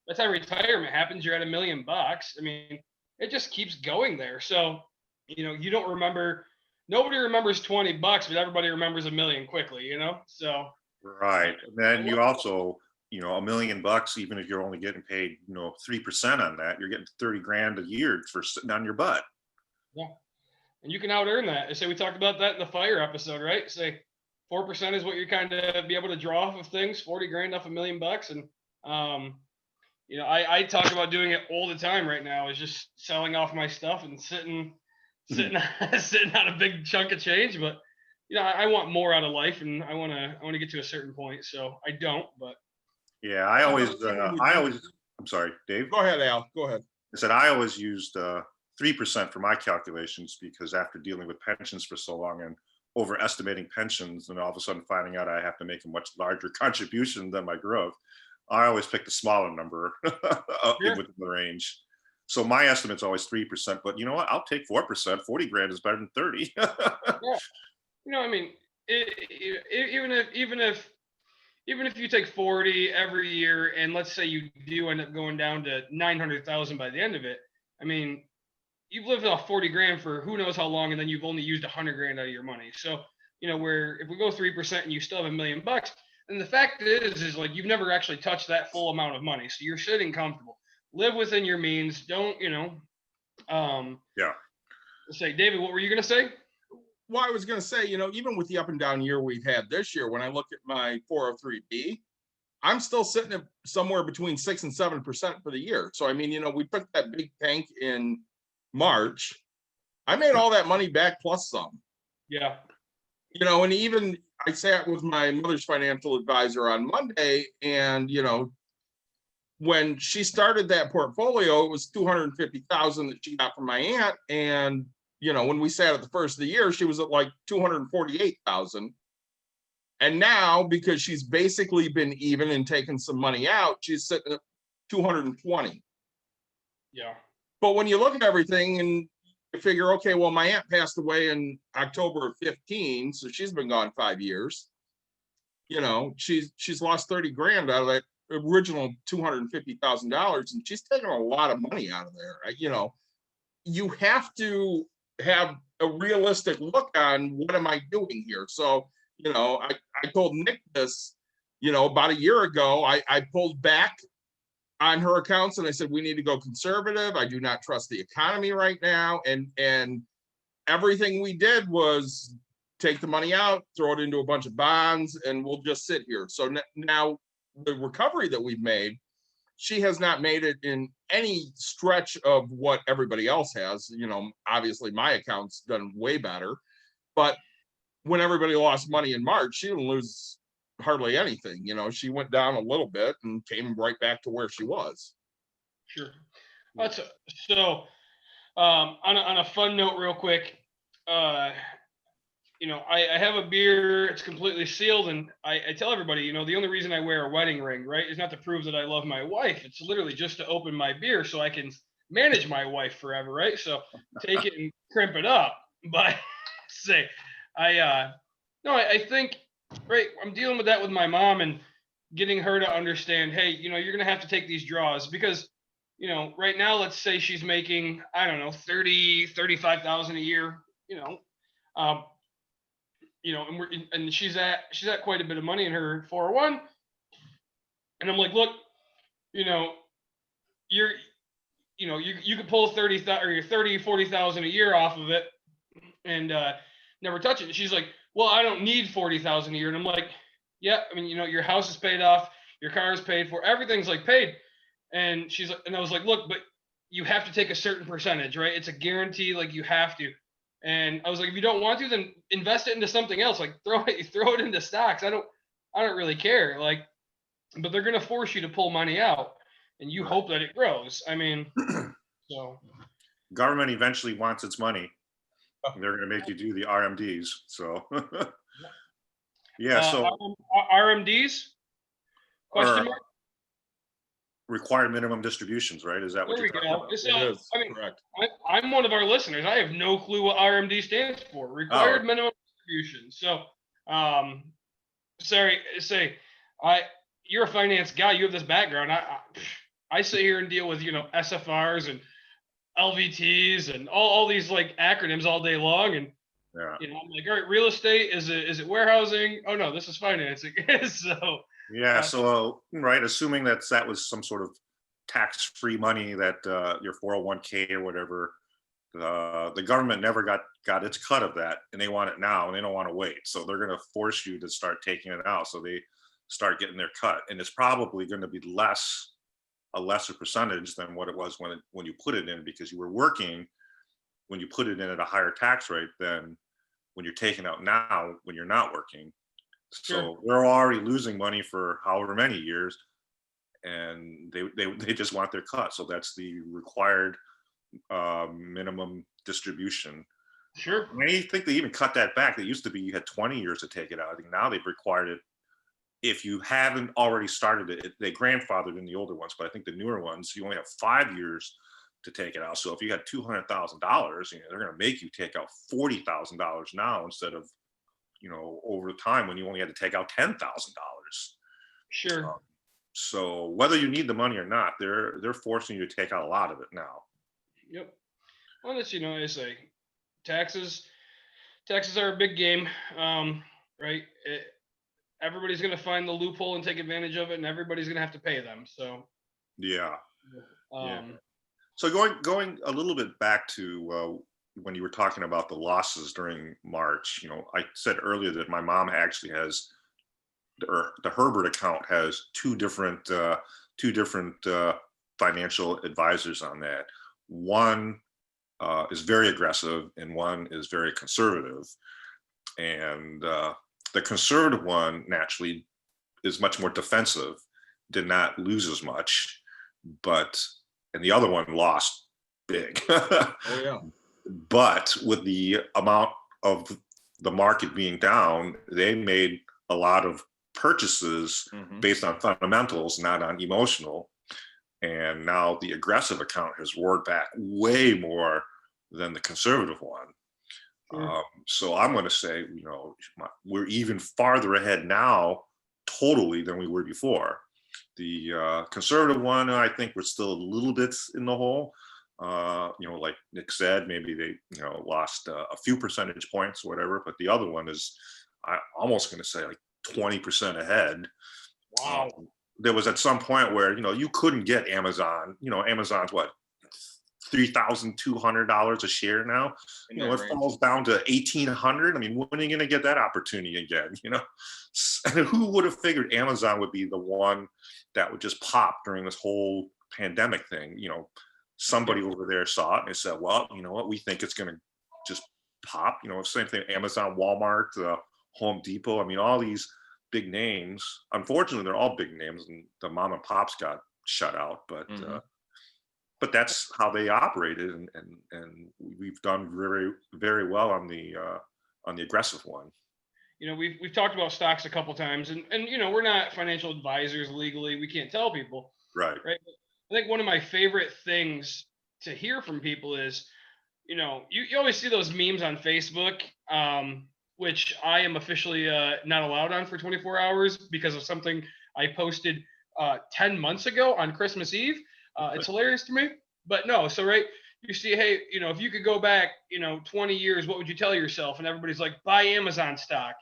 Speaker 2: the time retirement happens, you're at $1 million. I mean, it just keeps going there. So, you don't remember nobody remembers $20, but everybody remembers $1 million quickly, you know? So.
Speaker 3: Right. And then you also, $1 million, even if you're only getting paid, 3% on that, you're getting 30 grand a year for sitting on your butt.
Speaker 2: Yeah. And you can out earn that. Say we talked about that in the fire episode, right? Say 4% is what you're kind of be able to draw off of things, 40 grand off $1 million. And, I talk about doing it all the time right now, is just selling off my stuff and sitting sitting on a big chunk of change. But, I want more out of life, and I want to get to a certain point. So I don't, but.
Speaker 3: Yeah, I'm sorry, Dave.
Speaker 1: Go ahead, Al. Go ahead.
Speaker 3: I said I always used 3% for my calculations, because after dealing with pensions for so long and overestimating pensions, and all of a sudden finding out I have to make a much larger contribution than my growth, I always pick the smaller number within the range. So my estimate's always 3%, but you know what? I'll take 4%. 40 grand is better than 30.
Speaker 2: Yeah. I mean, even if you take 40 every year, and let's say you do end up going down to 900,000 by the end of it, I mean, you've lived off 40 grand for who knows how long, and then you've only used 100 grand out of your money. So, where if we go 3% and you still have $1 million, and the fact is like you've never actually touched that full amount of money, so you're sitting comfortable. Live within your means. Don't
Speaker 3: Yeah.
Speaker 2: Say, David, what were you gonna say?
Speaker 1: Well, I was going to say, even with the up and down year we've had this year, when I look at my 403B, I'm still sitting at somewhere between 6 and 7% for the year. So, I mean, we took that big tank in March. I made all that money back plus some.
Speaker 2: Yeah.
Speaker 1: And even I sat with my mother's financial advisor on Monday, and, when she started that portfolio, it was 250,000 that she got from my aunt. And, when we sat at the first of the year, she was at like 248,000. And now, because she's basically been even and taken some money out, she's sitting at 220.
Speaker 2: Yeah.
Speaker 1: But when you look at everything and you figure, okay, well, my aunt passed away in October of 15, so she's been gone 5 years. She's lost 30 grand out of that original $250,000, and she's taken a lot of money out of there. You have to have a realistic look on what am I doing here. So, I told Nick this, about a year ago. I pulled back on her accounts, and I said, we need to go conservative. I do not trust the economy right now. And everything we did was take the money out, throw it into a bunch of bonds, and we'll just sit here. So now the recovery that we've made, she has not made it in any stretch of what everybody else has. Obviously my account's done way better, but when everybody lost money in March, she didn't lose hardly anything. She went down a little bit and came right back to where she was.
Speaker 2: Sure. So on a fun note real quick, I have a beer, it's completely sealed, and I tell everybody, the only reason I wear a wedding ring, right, is not to prove that I love my wife. It's literally just to open my beer so I can manage my wife forever, right? So take it and crimp it up. But I think, right, I'm dealing with that with my mom and getting her to understand, hey, you're going to have to take these draws because, right now, let's say she's making, I don't know, 35,000 a year, and she's at quite a bit of money in her 401. And I'm like, look, you could pull 40,000 a year off of it and never touch it. And she's like, well, I don't need 40,000 a year. And I'm like, yeah, I mean, your house is paid off, your car is paid for, everything's like paid. And she's like, and I was like, look, but you have to take a certain percentage, right? It's a guarantee, like you have to. And I was like, if you don't want to, then invest it into something else. Like throw it into stocks. I don't really care. Like, but they're gonna force you to pull money out, and you hope that it grows. I mean, so
Speaker 3: government eventually wants its money. They're gonna make you do the RMDs. So yeah. So
Speaker 2: RMDs? Question mark?
Speaker 3: Required minimum distributions, right? Is that what
Speaker 2: there
Speaker 3: you're talking about?
Speaker 1: It is,
Speaker 2: I mean,
Speaker 1: correct.
Speaker 2: I'm one of our listeners. I have no clue what RMD stands for. Required minimum distribution. So, you're a finance guy. You have this background. I sit here and deal with SFRs and LVTs and all these like acronyms all day long. And
Speaker 3: Yeah.
Speaker 2: You know, I'm like, all right, real estate, is it warehousing? Oh no, this is financing. So
Speaker 3: Yeah. So, right, assuming that was some sort of tax-free money that your 401k or whatever, the government never got its cut of that, and they want it now, and they don't want to wait. So they're going to force you to start taking it out. So they start getting their cut, and it's probably going to be a lesser percentage than what it was when you put it in, because you were working when you put it in at a higher tax rate than when you're taking out now when you're not working.
Speaker 2: Sure.
Speaker 3: So we're already losing money for however many years, and they just want their cut. So that's the required minimum distribution.
Speaker 2: sure,
Speaker 3: I think they even cut that back. It used to be you had 20 years to take it out. I think now they've required it. If you haven't already started it, they grandfathered in the older ones, but I think the newer ones, you only have 5 years to take it out. So if you had $200,000, they're going to make you take out $40,000 now instead of, over time when you only had to take out $10,000.
Speaker 2: sure.
Speaker 3: So whether you need the money or not, they're forcing you to take out a lot of it now.
Speaker 2: Yep. Well, that's, I say taxes are a big game, right? Everybody's going to find the loophole and take advantage of it, and everybody's going to have to pay them. So
Speaker 3: Yeah.
Speaker 2: yeah.
Speaker 3: So going a little bit back to when you were talking about the losses during March, I said earlier that my mom actually has, or the Herbert account has two different financial advisors on that. One is very aggressive and one is very conservative. And the conservative one naturally is much more defensive, did not lose as much, and the other one lost big.
Speaker 1: Oh yeah.
Speaker 3: But with the amount of the market being down, they made a lot of purchases based on fundamentals, not on emotional. And now the aggressive account has roared back way more than the conservative one. So I'm going to say, we're even farther ahead now totally than we were before. The conservative one, I think we're still a little bit in the hole. Like Nick said, maybe they, lost a few percentage points or whatever, but the other one is, I'm almost going to say like 20% ahead.
Speaker 2: Wow.
Speaker 3: There was at some point where, you couldn't get Amazon, Amazon's what, $3,200 a share now. It falls down to $1,800. I mean, when are you going to get that opportunity again? Who would have figured Amazon would be the one that would just pop during this whole pandemic thing? Somebody over there saw it and they said, well, you know what, we think it's going to just pop. Same thing, Amazon, Walmart, Home Depot. I mean, all these big names, unfortunately, they're all big names, and the mom and pops got shut out, but that's how they operated, and we've done very, very well on the aggressive one.
Speaker 2: We've talked about stocks a couple times, and we're not financial advisors legally. We can't tell people.
Speaker 3: Right.
Speaker 2: I think one of my favorite things to hear from people is, you always see those memes on Facebook, which I am officially not allowed on for 24 hours because of something I posted 10 months ago on Christmas Eve. It's hilarious to me, but no. So, right, you see, hey, if you could go back, 20 years, what would you tell yourself? And everybody's like, buy Amazon stock,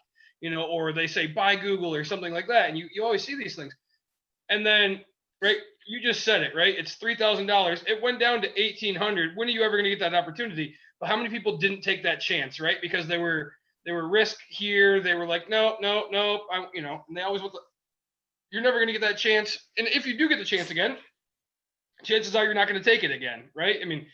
Speaker 2: or they say buy Google or something like that. And you always see these things. And then, right, you just said it, right? It's $3,000. It went down to $1,800. When are you ever going to get that opportunity? But how many people didn't take that chance, right? Because they were risk here. They were like, no, and they always you're never going to get that chance. And if you do get the chance again, chances are you're not going to take it again, right? I mean,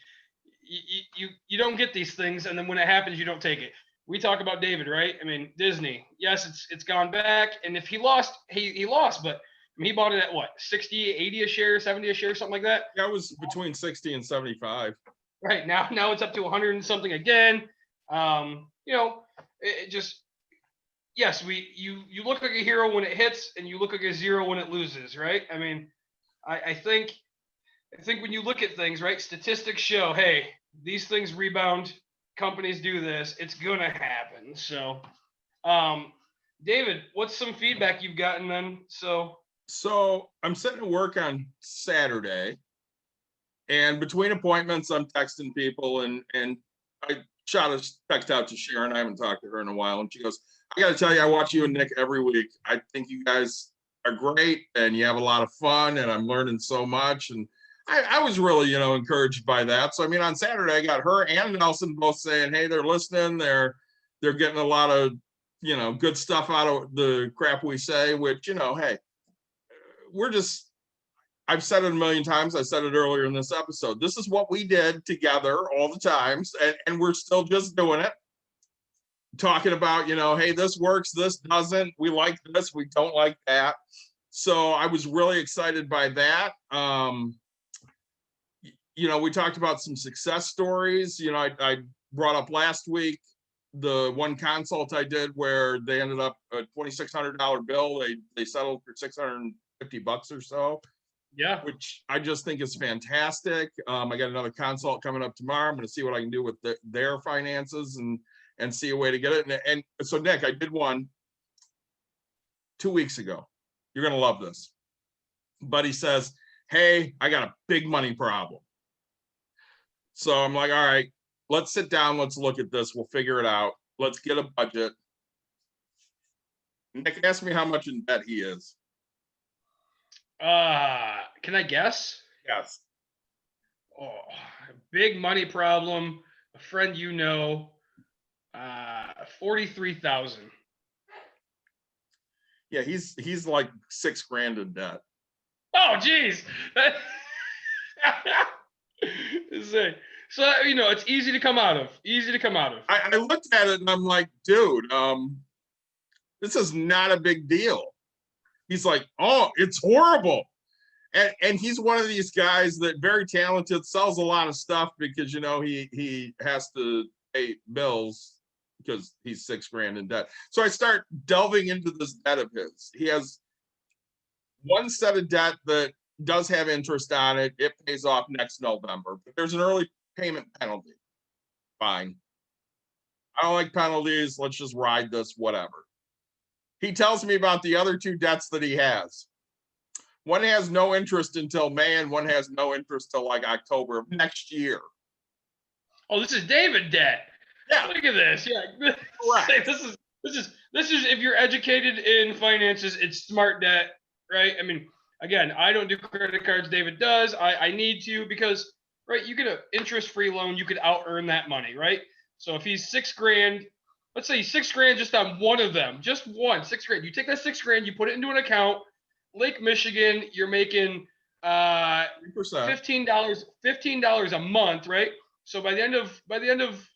Speaker 2: you don't get these things, and then when it happens, you don't take it. We talk about David, right? I mean, Disney, yes, it's gone back, and if he lost, he lost, but he bought it at what, 60, 80 a share, 70 a share, something like that?
Speaker 1: That was between 60 and 75.
Speaker 2: Right, now it's up to 100 and something again. It just, yes, you look like a hero when it hits, and you look like a zero when it loses, right? I mean, I think when you look at things, right, statistics show, hey, these things rebound, companies do this, it's gonna happen. So, David, what's some feedback you've gotten then?
Speaker 1: So I'm sitting at work on Saturday, and between appointments, I'm texting people, and I shot a text out to Sharon. I haven't talked to her in a while, and she goes, "I got to tell you, I watch you and Nick every week. I think you guys are great, and you have a lot of fun, and I'm learning so much." And I was really, encouraged by that. So I mean, on Saturday, I got her and Nelson both saying, "Hey, they're listening. They're getting a lot of good stuff out of the crap we say." Which hey, we're just. I've said it a million times. I said it earlier in this episode. This is what we did together all the times, and we're still just doing it. Talking about, hey, this works, this doesn't. We like this, we don't like that. So I was really excited by that. We talked about some success stories. I brought up last week the one consult I did where they ended up a $2,600 bill. They settled for $650 or so.
Speaker 2: Yeah.
Speaker 1: Which I just think is fantastic. I got another consult coming up tomorrow. I'm going to see what I can do with their finances and see a way to get it. And so, Nick, I did one 2 weeks ago. You're going to love this. Buddy says, "Hey, I got a big money problem." So I'm like, "All right, let's sit down. Let's look at this. We'll figure it out. Let's get a budget." Nick asked me how much in debt he is.
Speaker 2: Can I guess?
Speaker 1: Yes.
Speaker 2: Oh, big money problem. A friend, 43,000.
Speaker 1: Yeah, he's like $6,000 in debt.
Speaker 2: Oh, geez. So it's easy to come out of.
Speaker 1: I looked at it and I'm like, dude, this is not a big deal. He's like, "Oh, it's horrible." And he's one of these guys that very talented, sells a lot of stuff because, he has to pay bills because he's $6,000 in debt. So I start delving into this debt of his. He has one set of debt that does have interest on it. It pays off next November, but there's an early payment penalty. Fine. I don't like penalties. Let's just ride this, whatever. He tells me about the other two debts that he has. One has no interest until May, and one has no interest till like October of next year.
Speaker 2: Oh, this is David debt.
Speaker 1: Yeah.
Speaker 2: Look at this. Yeah.
Speaker 1: Correct.
Speaker 2: This is if you're educated in finances, it's smart debt, right? I mean, again, I don't do credit cards. David does. I need to because, right, you get an interest-free loan, you could out-earn that money, right? So if he's $6,000, let's say $6,000 just on one of them, just one, $6,000. You take that $6,000, you put it into an account. Lake Michigan, you're making $15 a month, right? So by the end of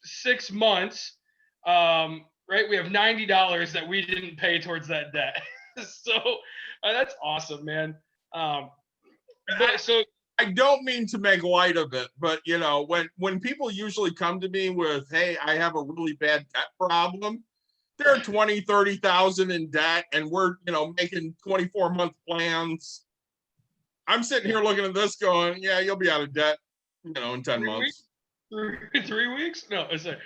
Speaker 2: 6 months, right, we have $90 that we didn't pay towards that debt. So that's awesome, man. So
Speaker 1: I don't mean to make light of it, but when people usually come to me with, "Hey, I have a really bad debt problem," they're 20, 30,000 in debt, and we're making 24-month plans. I'm sitting here looking at this going, "Yeah, you'll be out of debt, in 10 months."
Speaker 2: 3 weeks? No, it's like,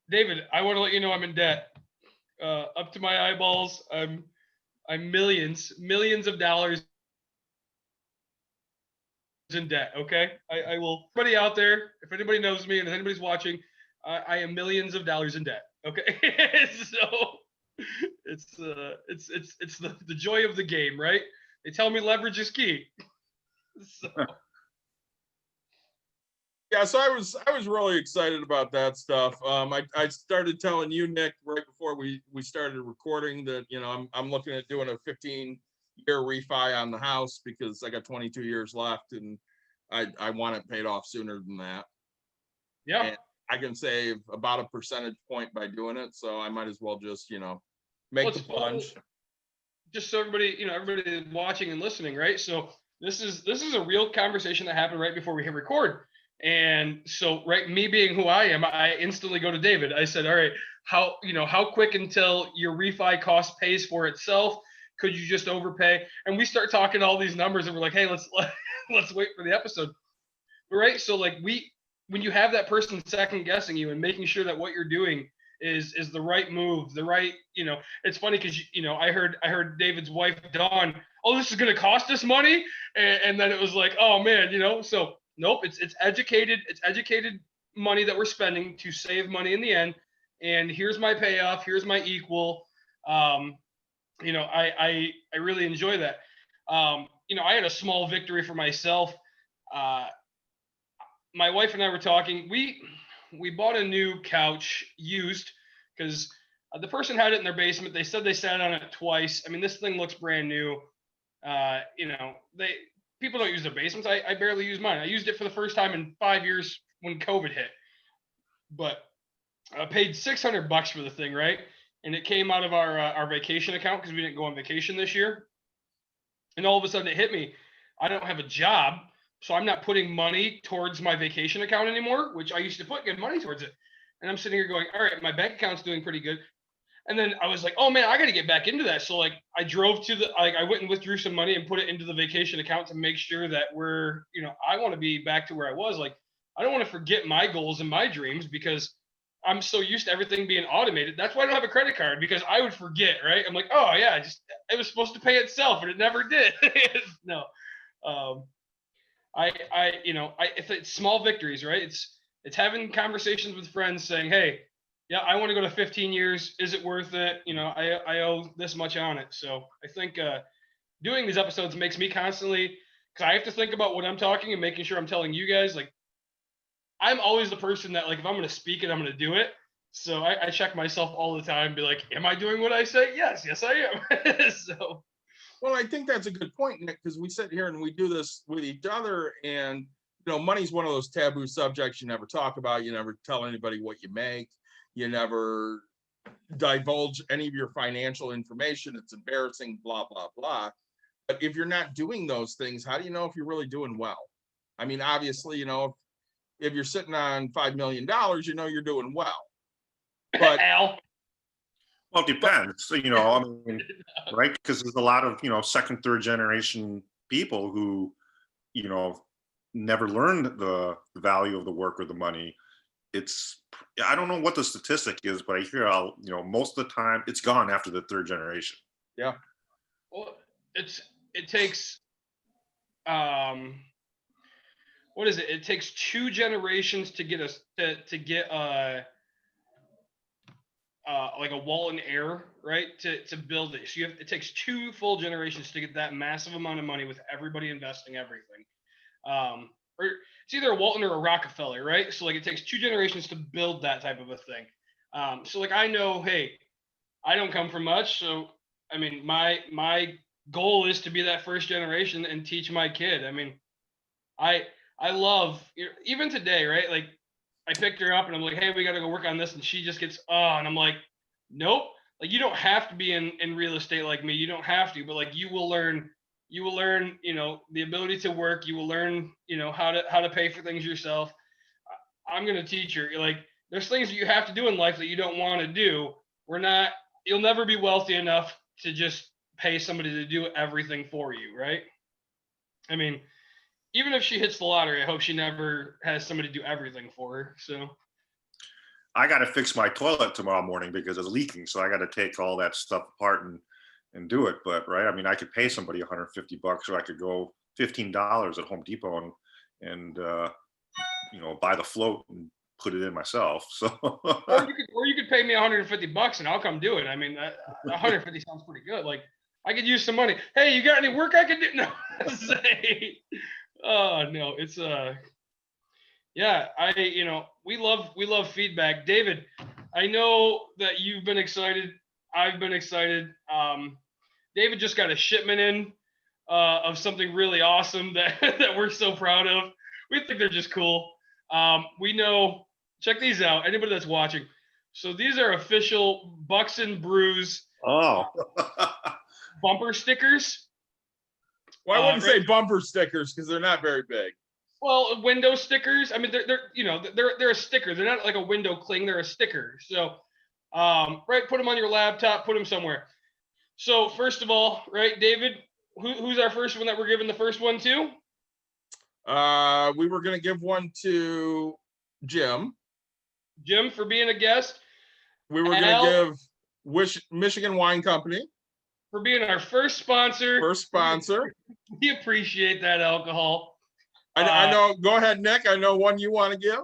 Speaker 2: David, I want to let you know I'm in debt, up to my eyeballs. I'm millions of dollars in debt. Okay, I will. Anybody out there, if anybody knows me and if anybody's watching, I am millions of dollars in debt. Okay, so it's the joy of the game, right? They tell me leverage is key. So.
Speaker 1: Yeah, so I was really excited about that stuff. I started telling you, Nick, right before we started recording that I'm looking at doing a 15-year refi on the house because I got 22 years left and I want it paid off sooner than that.
Speaker 2: Yeah.
Speaker 1: And I can save about a percentage point by doing it, so I might as well just make the plunge.
Speaker 2: Just so everybody watching and listening, right? So this is a real conversation that happened right before we hit record. And so, right, me being who I am, I instantly go to David. I said, "All right, how quick until your refi cost pays for itself? Could you just overpay?" And we start talking all these numbers, and we're like, "Hey, let's wait for the episode." Right? So like when you have that person second guessing you and making sure that what you're doing is the right move, the right, it's funny because I heard David's wife Dawn, "Oh, this is going to cost us money," and then it was like, oh man, so nope, it's educated money that we're spending to save money in the end. And here's my payoff. Here's my equal. You know, I really enjoy that. You know, I had a small victory for myself. My wife and I were talking. We bought a new couch used because the person had it in their basement. They said they sat on it twice. I mean, this thing looks brand new. You know, people don't use their basements. I barely use mine. I used it for the first time in 5 years when COVID hit. But I paid $600 for the thing, right? And it came out of our vacation account because we didn't go on vacation this year. And all of a sudden it hit me. I don't have a job, so I'm not putting money towards my vacation account anymore, which I used to put good money towards it. And I'm sitting here going, all right, my bank account's doing pretty good. And then I was like, oh man, I got to get back into that. So like I drove to I went and withdrew some money and put it into the vacation account to make sure that you know, I want to be back to where I was. Like, I don't want to forget my goals and my dreams because I'm so used to everything being automated. That's why I don't have a credit card, because I would forget, right? I'm like, oh yeah, it was supposed to pay itself and it never did. No. It's small victories, right? It's having conversations with friends saying, hey, yeah, I want to go to 15 years. Is it worth it? You know, I owe this much on it. So I think doing these episodes makes me constantly, because I have to think about what I'm talking and making sure I'm telling you guys. Like, I'm always the person that, like, if I'm going to speak it, I'm going to do it. So I check myself all the time, be like, am I doing what I say? Yes, I am. So.
Speaker 1: Well, I think that's a good point, Nick, because we sit here and we do this with each other, and you know, money's one of those taboo subjects you never talk about. You never tell anybody what you make. You never divulge any of your financial information. It's embarrassing, blah, blah, blah. But if you're not doing those things, how do you know if you're really doing well? I mean, obviously, you know, if you're sitting on $5 million, you know you're doing well. But
Speaker 2: Al.
Speaker 3: Well, it depends, you know, I mean, right? Because there's a lot of, you know, second, third generation people who, you know, never learned the value of the work or the money. I don't know what the statistic is, but I hear, you know, most of the time it's gone after the third generation.
Speaker 1: Yeah.
Speaker 2: Well, it takes, what is it? It takes 2 generations to get like a wall in air, right? To build it. So it takes 2 full generations to get that massive amount of money with everybody investing everything. Or it's either a Walton or a Rockefeller, right? So like it takes 2 generations to build that type of a thing. So like I know, hey, I don't come from much, so I mean my goal is to be that first generation and teach my kid. I mean, I love, even today, right? Like I picked her up and I'm like, hey, we got to go work on this, and she just gets and I'm like, nope. Like, you don't have to be in real estate like me. You don't have to, but like you will learn, you know, the ability to work. You will learn, you know, how to pay for things yourself. I'm going to teach her. Like, there's things that you have to do in life that you don't want to do. You'll never be wealthy enough to just pay somebody to do everything for you, right? I mean, even if she hits the lottery, I hope she never has somebody do everything for her. So
Speaker 3: I got to fix my toilet tomorrow morning because it's leaking. So I got to take all that stuff apart and do it. But right, I mean, I could pay somebody $150, or I could go $15 at Home Depot and you know, buy the float and put it in myself. So
Speaker 2: or you could pay me $150 and I'll come do it. I mean, 150 sounds pretty good. Like, I could use some money. Hey, you got any work I could do? No. Oh no, it's yeah, we love feedback. David, I know that you've been excited. I've been excited. David just got a shipment in of something really awesome that we're so proud of. We think they're just cool. We know, check these out, anybody that's watching. So these are official Bucks and Brews bumper stickers.
Speaker 1: Well, I wouldn't say bumper stickers because they're not very big.
Speaker 2: Well, window stickers. I mean, they're a sticker. They're not like a window cling. They're a sticker. So, right, put them on your laptop. Put them somewhere. So first of all, right, David, who's our first one that we're giving the first one to?
Speaker 1: We were gonna give one to Jim.
Speaker 2: Jim, for being a guest.
Speaker 1: We were gonna give Michigan Wine Company
Speaker 2: for being our first sponsor. We appreciate that alcohol.
Speaker 1: I know. Go ahead, Nick. I know one you want to give.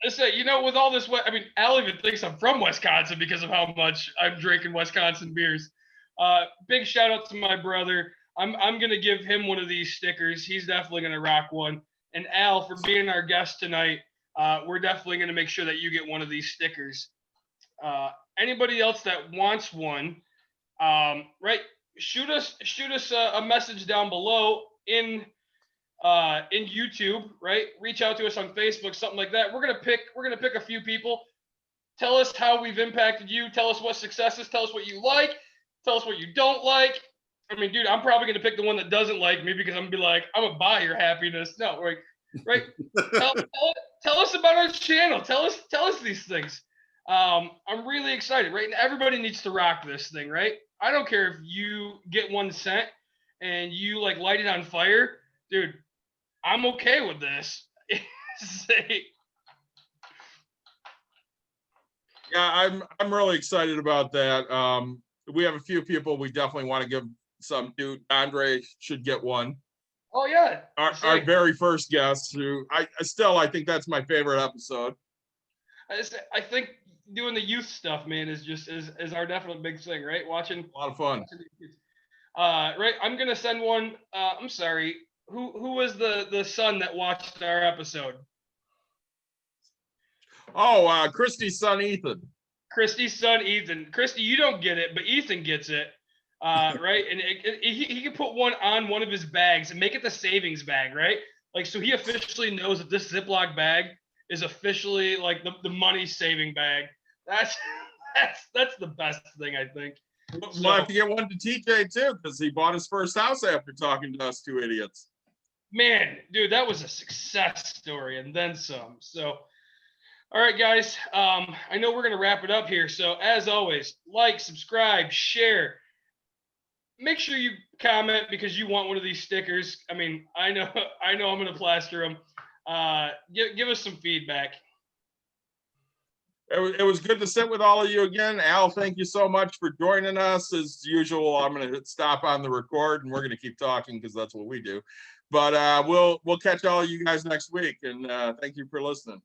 Speaker 2: I say, with all this, I mean, Al even thinks I'm from Wisconsin because of how much I'm drinking Wisconsin beers. Big shout out to my brother. I'm gonna give him one of these stickers. He's definitely gonna rock one. And Al, for being our guest tonight, we're definitely gonna make sure that you get one of these stickers. Anybody else that wants one, right? Shoot us a message down below in YouTube, right? Reach out to us on Facebook, something like that. We're gonna pick a few people. Tell us how we've impacted you. Tell us what successes. Tell us what you like. Tell us what you don't like. I mean, dude, I'm probably gonna pick the one that doesn't like me because I'm gonna be like, I'm gonna buy your happiness. No, right? tell us about our channel. Tell us these things. I'm really excited, right? And everybody needs to rock this thing, right? I don't care if you get 1 cent and you like light it on fire, dude. I'm okay with this.
Speaker 1: Yeah, I'm really excited about that. We have a few people we definitely want to give some. Dude, Andre should get one.
Speaker 2: Oh yeah,
Speaker 1: our very first guest, who I think that's my favorite episode.
Speaker 2: I think doing the youth stuff, man, is our definite big thing, right? Watching
Speaker 1: a lot of fun.
Speaker 2: Right, I'm gonna send one. I'm sorry. Who was the son that watched our episode?
Speaker 1: Oh, Christy's son, Ethan.
Speaker 2: Christy's son, Ethan. Christy, you don't get it, but Ethan gets it. Right, and he can put one on one of his bags and make it the savings bag, right? Like, so he officially knows that this Ziploc bag is officially like the money saving bag. That's the best thing, I think.
Speaker 1: We'll have to get one to TJ too, because he bought his first house after talking to us two idiots.
Speaker 2: Man, dude, that was a success story and then some. So, all right, guys, I know we're going to wrap it up here. So, as always, like, subscribe, share. Make sure you comment because you want one of these stickers. I mean, I know I'm going to plaster them. Give us some feedback.
Speaker 1: It was good to sit with all of you again. Al, thank you so much for joining us. As usual, I'm going to stop on the record and we're going to keep talking because that's what we do. But we'll catch all of you guys next week. And thank you for listening.